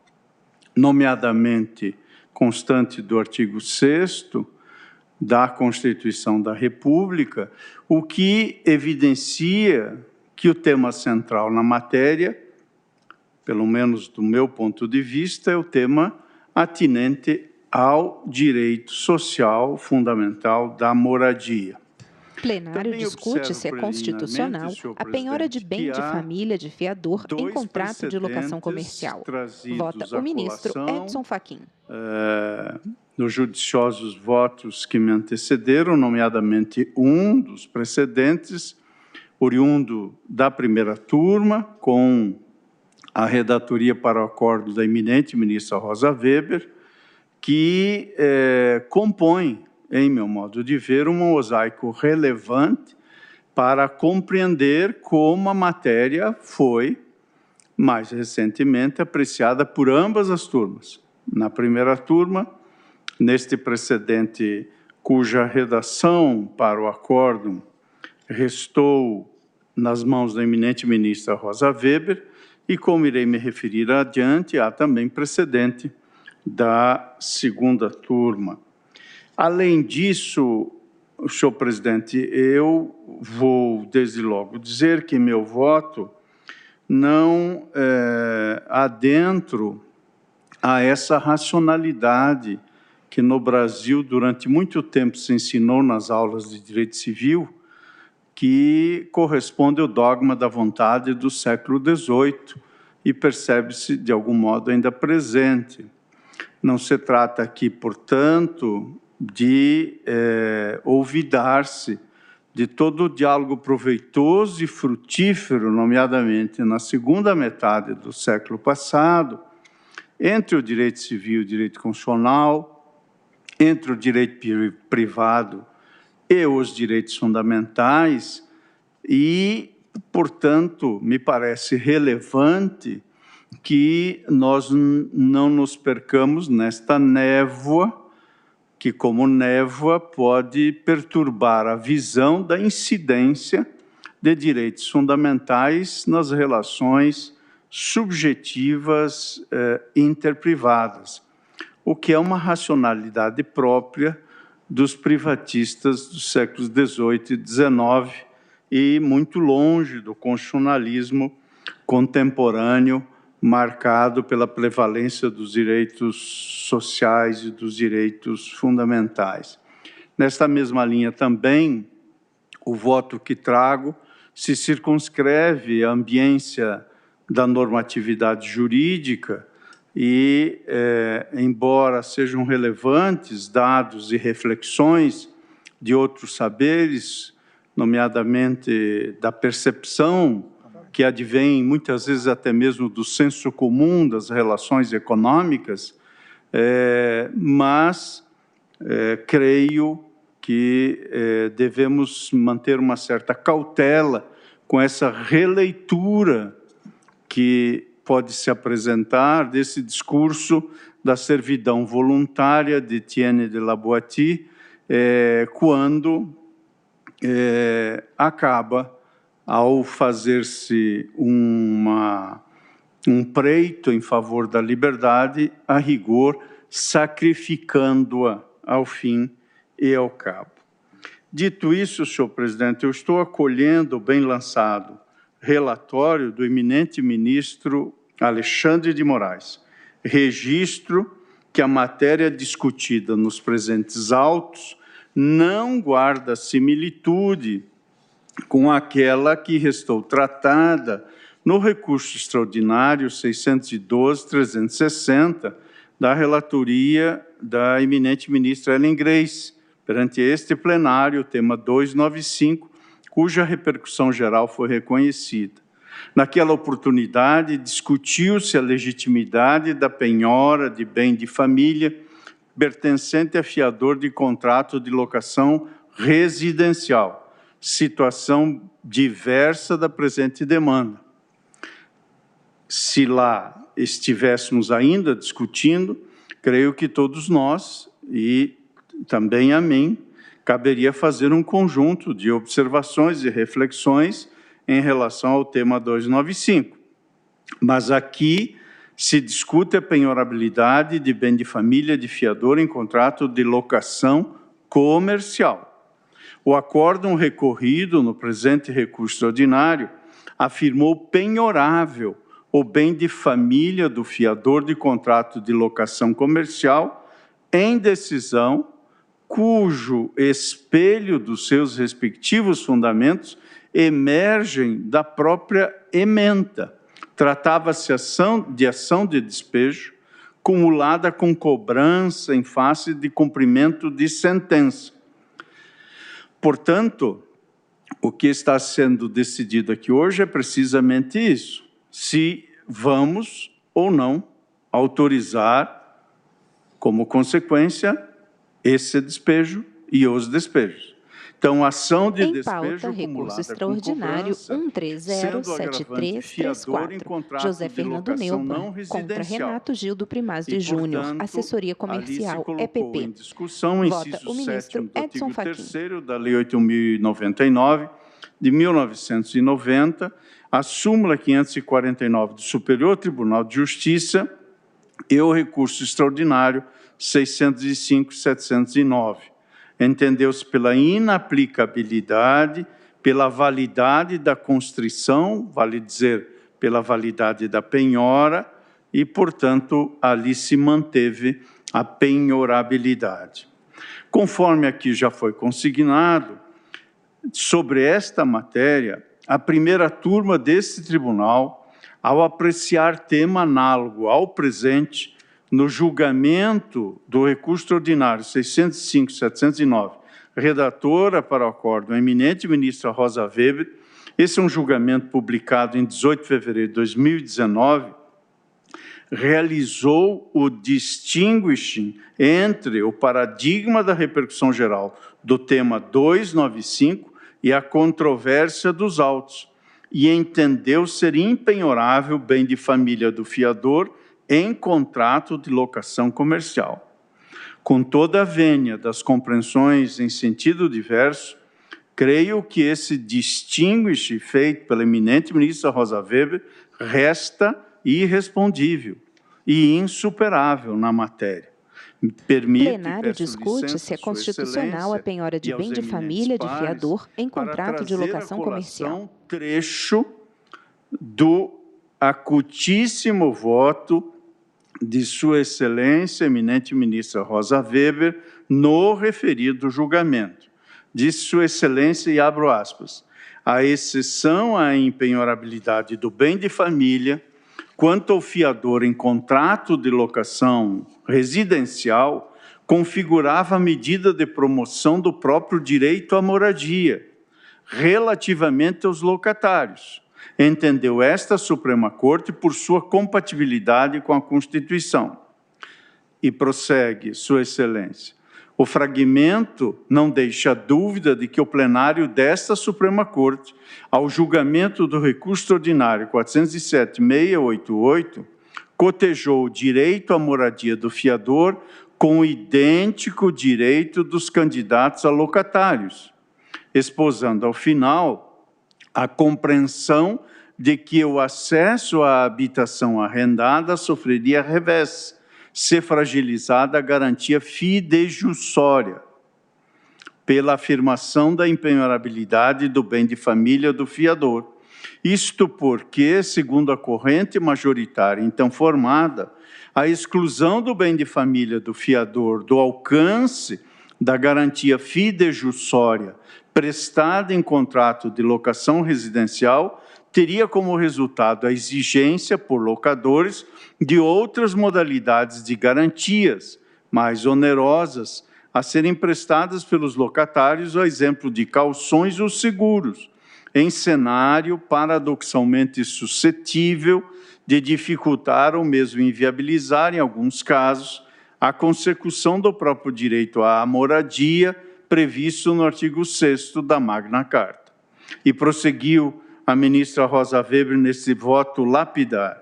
nomeadamente constante do artigo 6º da Constituição da República, o que evidencia que o tema central na matéria, pelo menos do meu ponto de vista, é o tema atinente ao direito social fundamental da moradia. O plenário discute se é constitucional a penhora de bem de família de fiador em contrato de locação comercial. Vota o ministro Edson Fachin. Nos judiciosos votos que me antecederam, nomeadamente um dos precedentes, oriundo da primeira turma, com a redatoria para o acordo da eminente ministra Rosa Weber, que compõe, em meu modo de ver, um mosaico relevante para compreender como a matéria foi, mais recentemente, apreciada por ambas as turmas. Na primeira turma, neste precedente cuja redação para o acórdão restou nas mãos da eminente ministra Rosa Weber, e como irei me referir adiante, há também precedente da segunda turma. Além disso, senhor presidente, eu vou, desde logo, dizer que meu voto não adentro a essa racionalidade que no Brasil, durante muito tempo, se ensinou nas aulas de direito civil, que corresponde ao dogma da vontade do século XVIII e percebe-se, de algum modo, ainda presente. Não se trata aqui, portanto, de olvidar-se de todo o diálogo proveitoso e frutífero, nomeadamente na segunda metade do século passado, entre o direito civil e o direito constitucional, entre o direito privado e os direitos fundamentais, e, portanto, me parece relevante que nós não nos percamos nesta névoa, que, como névoa, pode perturbar a visão da incidência de direitos fundamentais nas relações subjetivas interprivadas, o que é uma racionalidade própria dos privatistas dos séculos XVIII e XIX e muito longe do constitucionalismo contemporâneo, marcado pela prevalência dos direitos sociais e dos direitos fundamentais. Nesta mesma linha também, o voto que trago se circunscreve à ambiência da normatividade jurídica e, embora sejam relevantes dados e reflexões de outros saberes, nomeadamente da percepção que advém muitas vezes até mesmo do senso comum das relações econômicas, mas creio que devemos manter uma certa cautela com essa releitura que pode se apresentar desse discurso da servidão voluntária de Etienne de la Boétie, quando acaba, ao fazer-se um preito em favor da liberdade, a rigor, sacrificando-a ao fim e ao cabo. Dito isso, senhor presidente, eu estou acolhendo o bem lançado relatório do eminente ministro Alexandre de Moraes. Registro que a matéria discutida nos presentes autos não guarda similitude com aquela que restou tratada no recurso extraordinário 612-360 da relatoria da eminente ministra Ellen Grace, perante este plenário, tema 295, cuja repercussão geral foi reconhecida. Naquela oportunidade, discutiu-se a legitimidade da penhora de bem de família pertencente a fiador de contrato de locação residencial, situação diversa da presente demanda. Se lá estivéssemos ainda discutindo, creio que todos nós, e também a mim, caberia fazer um conjunto de observações e reflexões em relação ao tema 295. Mas aqui se discute a penhorabilidade de bem de família de fiador em contrato de locação comercial. O acórdão recorrido no presente recurso extraordinário afirmou penhorável o bem de família do fiador de contrato de locação comercial em decisão cujo espelho dos seus respectivos fundamentos emergem da própria ementa. Tratava-se de ação de despejo cumulada com cobrança em face de cumprimento de sentença. Portanto, o que está sendo decidido aqui hoje é precisamente isso, se vamos ou não autorizar, como consequência, esse despejo e os despejos. Então, ação de despejo recurso extraordinário 1307334, José Fernando Neumann, contra Renato Gil do Primazio Júnior, assessoria comercial, EPP. Em discussão, vota o ministro Edson Fachin. 3º da Lei 8.099, de 1990, a súmula 549 do Superior Tribunal de Justiça e o recurso extraordinário 605-709. Entendeu-se pela inaplicabilidade, pela validade da constrição, vale dizer, pela validade da penhora, e, portanto, ali se manteve a penhorabilidade. Conforme aqui já foi consignado, sobre esta matéria, a primeira turma desse tribunal, ao apreciar tema análogo ao presente, no julgamento do recurso extraordinário 605-709, redatora para o acórdão, a eminente ministra Rosa Weber, esse é um julgamento publicado em 18 de fevereiro de 2019, realizou o distinguishing entre o paradigma da repercussão geral do tema 295 e a controvérsia dos autos, e entendeu ser impenhorável o bem de família do fiador em contrato de locação comercial. Com toda a vênia das compreensões em sentido diverso, creio que esse distinguish feito pela eminente ministra Rosa Weber resta irrespondível e insuperável na matéria. O plenário discute se é constitucional a penhora de bem de família de fiador em contrato de locação comercial. Trecho do acutíssimo voto de Sua Excelência, eminente ministra Rosa Weber, no referido julgamento. Diz Sua Excelência, e abro aspas, a exceção à impenhorabilidade do bem de família, quanto ao fiador em contrato de locação residencial, configurava a medida de promoção do próprio direito à moradia, relativamente aos locatários. Entendeu esta Suprema Corte por sua compatibilidade com a Constituição. E prossegue, Sua Excelência, o fragmento não deixa dúvida de que o plenário desta Suprema Corte, ao julgamento do recurso extraordinário 407-688, cotejou o direito à moradia do fiador com o idêntico direito dos candidatos a locatários, esposando ao final a compreensão de que o acesso à habitação arrendada sofreria revés, ser fragilizada a garantia fidejussória pela afirmação da impenhorabilidade do bem de família do fiador. Isto porque, segundo a corrente majoritária então formada, a exclusão do bem de família do fiador do alcance da garantia fidejussória prestada em contrato de locação residencial teria como resultado a exigência por locadores de outras modalidades de garantias mais onerosas a serem prestadas pelos locatários, a exemplo de calções ou seguros, em cenário paradoxalmente suscetível de dificultar ou mesmo inviabilizar, em alguns casos, a consecução do próprio direito à moradia previsto no artigo 6º da Magna Carta. E prosseguiu a ministra Rosa Weber nesse voto lapidar.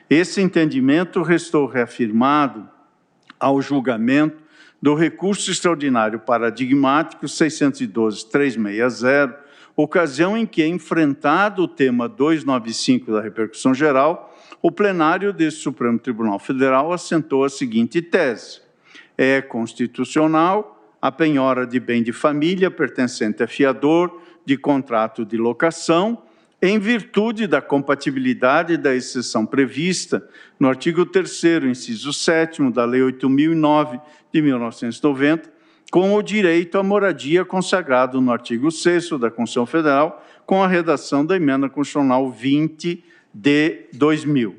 Esse entendimento restou reafirmado ao julgamento do recurso extraordinário paradigmático 612.360, ocasião em que, enfrentado o tema 295 da repercussão geral, o plenário deste Supremo Tribunal Federal assentou a seguinte tese: é constitucional a penhora de bem de família pertencente a fiador de contrato de locação, em virtude da compatibilidade da exceção prevista no artigo 3º, inciso 7º da Lei 8.009 de 1990, com o direito à moradia consagrado no artigo 6º da Constituição Federal, com a redação da Emenda Constitucional 20 de 2000.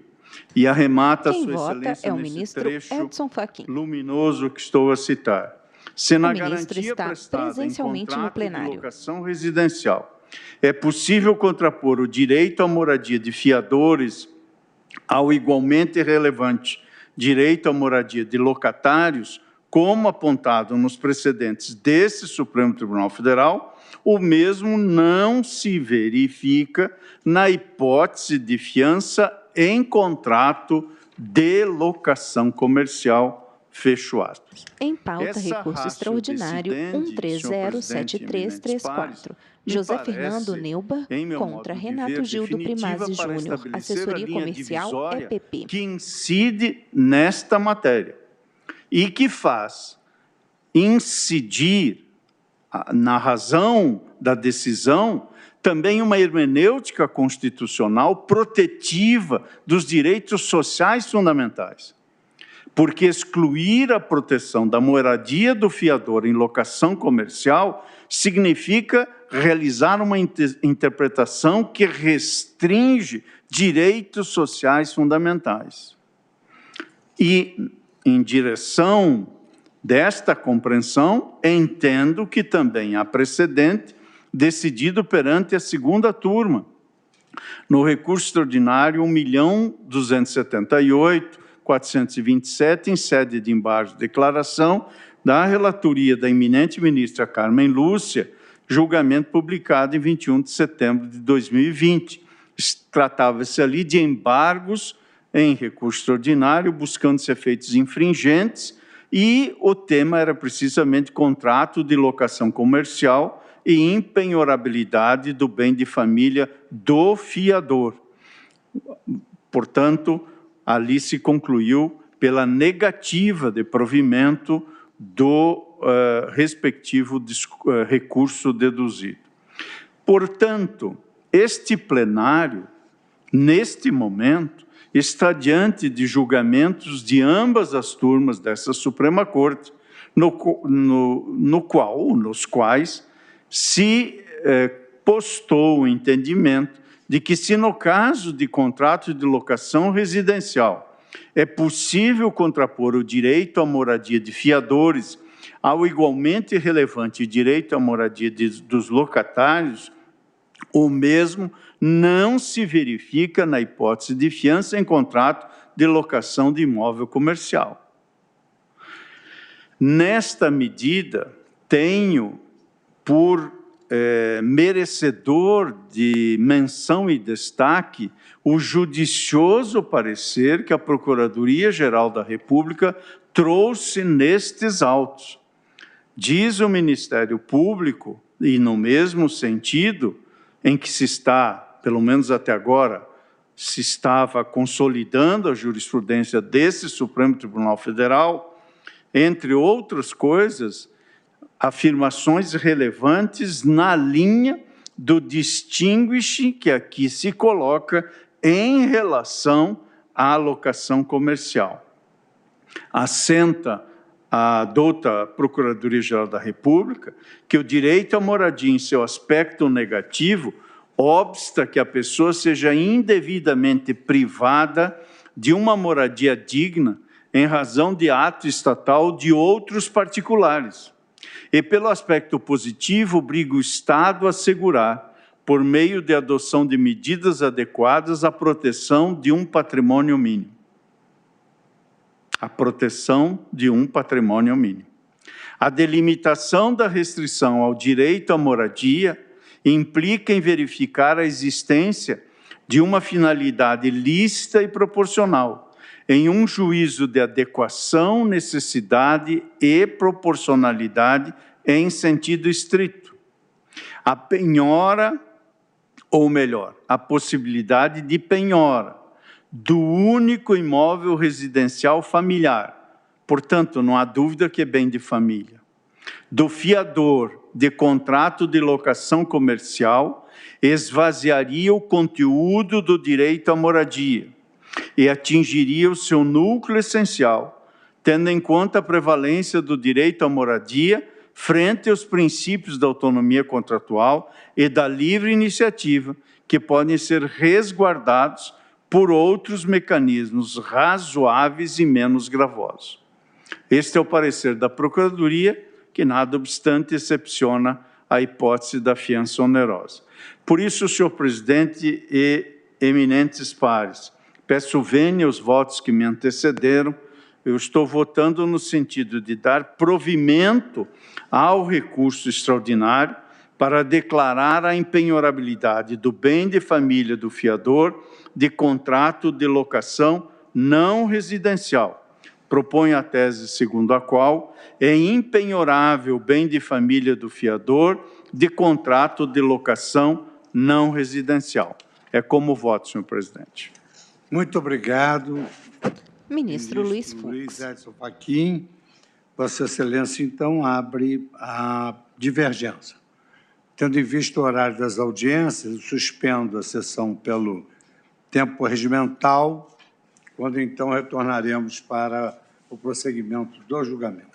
E arremata Quem Sua Excelência é o nesse ministro trecho Edson Fachin. luminoso que estou a citar. Se na O ministro garantia está prestada presencialmente em no contrato plenário. de locação residencial é possível contrapor o direito à moradia de fiadores ao igualmente relevante direito à moradia de locatários, como apontado nos precedentes desse Supremo Tribunal Federal, o mesmo não se verifica na hipótese de fiança em contrato de locação comercial, fecho aspas. Em pauta, Essa recurso ratio extraordinário decidendi, senhor presidente, 130734. me José parece, Fernando Neuber em meu contra modo de Renato ver, Gildo definitiva Primazzi para Júnior, estabelecer a assessoria linha comercial divisória EPP. que incide nesta matéria e que faz incidir na razão da decisão também uma hermenêutica constitucional protetiva dos direitos sociais fundamentais. Porque excluir a proteção da moradia do fiador em locação comercial significa realizar uma interpretação que restringe direitos sociais fundamentais. E, em direção desta compreensão, entendo que também há precedente decidido perante a segunda turma, no recurso extraordinário 1.278.427, em sede de embargo de declaração da relatoria da eminente ministra Carmen Lúcia, julgamento publicado em 21 de setembro de 2020. Tratava-se ali de embargos em recurso extraordinário, buscando-se efeitos infringentes, e o tema era precisamente contrato de locação comercial e impenhorabilidade do bem de família do fiador. Portanto, ali se concluiu pela negativa de provimento do respectivo recurso deduzido. Portanto, este plenário, neste momento, está diante de julgamentos de ambas as turmas dessa Suprema Corte, nos quais se postou o entendimento de que, se no caso de contrato de locação residencial é possível contrapor o direito à moradia de fiadores ao igualmente relevante direito à moradia dos locatários, o mesmo não se verifica na hipótese de fiança em contrato de locação de imóvel comercial. Nesta medida, tenho por merecedor de menção e destaque o judicioso parecer que a Procuradoria-Geral da República trouxe nestes autos. Diz o Ministério Público, e no mesmo sentido em que se está, pelo menos até agora, se estava consolidando a jurisprudência desse Supremo Tribunal Federal, entre outras coisas, afirmações relevantes na linha do distinguish que aqui se coloca em relação à locação comercial. Assenta a douta Procuradoria-Geral da República que o direito à moradia em seu aspecto negativo obsta que a pessoa seja indevidamente privada de uma moradia digna em razão de ato estatal de outros particulares. E, pelo aspecto positivo, obriga o Estado a assegurar, por meio de adoção de medidas adequadas, a proteção de um patrimônio mínimo. A proteção de um patrimônio mínimo. A delimitação da restrição ao direito à moradia implica em verificar a existência de uma finalidade lícita e proporcional, em um juízo de adequação, necessidade e proporcionalidade em sentido estrito. A penhora, ou melhor, a possibilidade de penhora do único imóvel residencial familiar, portanto, não há dúvida que é bem de família, do fiador de contrato de locação comercial, esvaziaria o conteúdo do direito à moradia e atingiria o seu núcleo essencial, tendo em conta a prevalência do direito à moradia frente aos princípios da autonomia contratual e da livre iniciativa, que podem ser resguardados por outros mecanismos razoáveis e menos gravosos. Este é o parecer da Procuradoria, que, nada obstante, excepciona a hipótese da fiança onerosa. Por isso, senhor presidente e eminentes pares, peço vênia aos votos que me antecederam. Eu estou votando no sentido de dar provimento ao recurso extraordinário para declarar a impenhorabilidade do bem de família do fiador de contrato de locação não residencial. Proponho a tese segundo a qual é impenhorável o bem de família do fiador de contrato de locação não residencial. É como voto, senhor presidente. Muito obrigado. Ministro Luiz Fux. Luiz Edson Fachin. Vossa Excelência, então, abre a divergência. Tendo em vista o horário das audiências, suspendo a sessão pelo tempo regimental, quando então retornaremos para o prosseguimento do julgamento.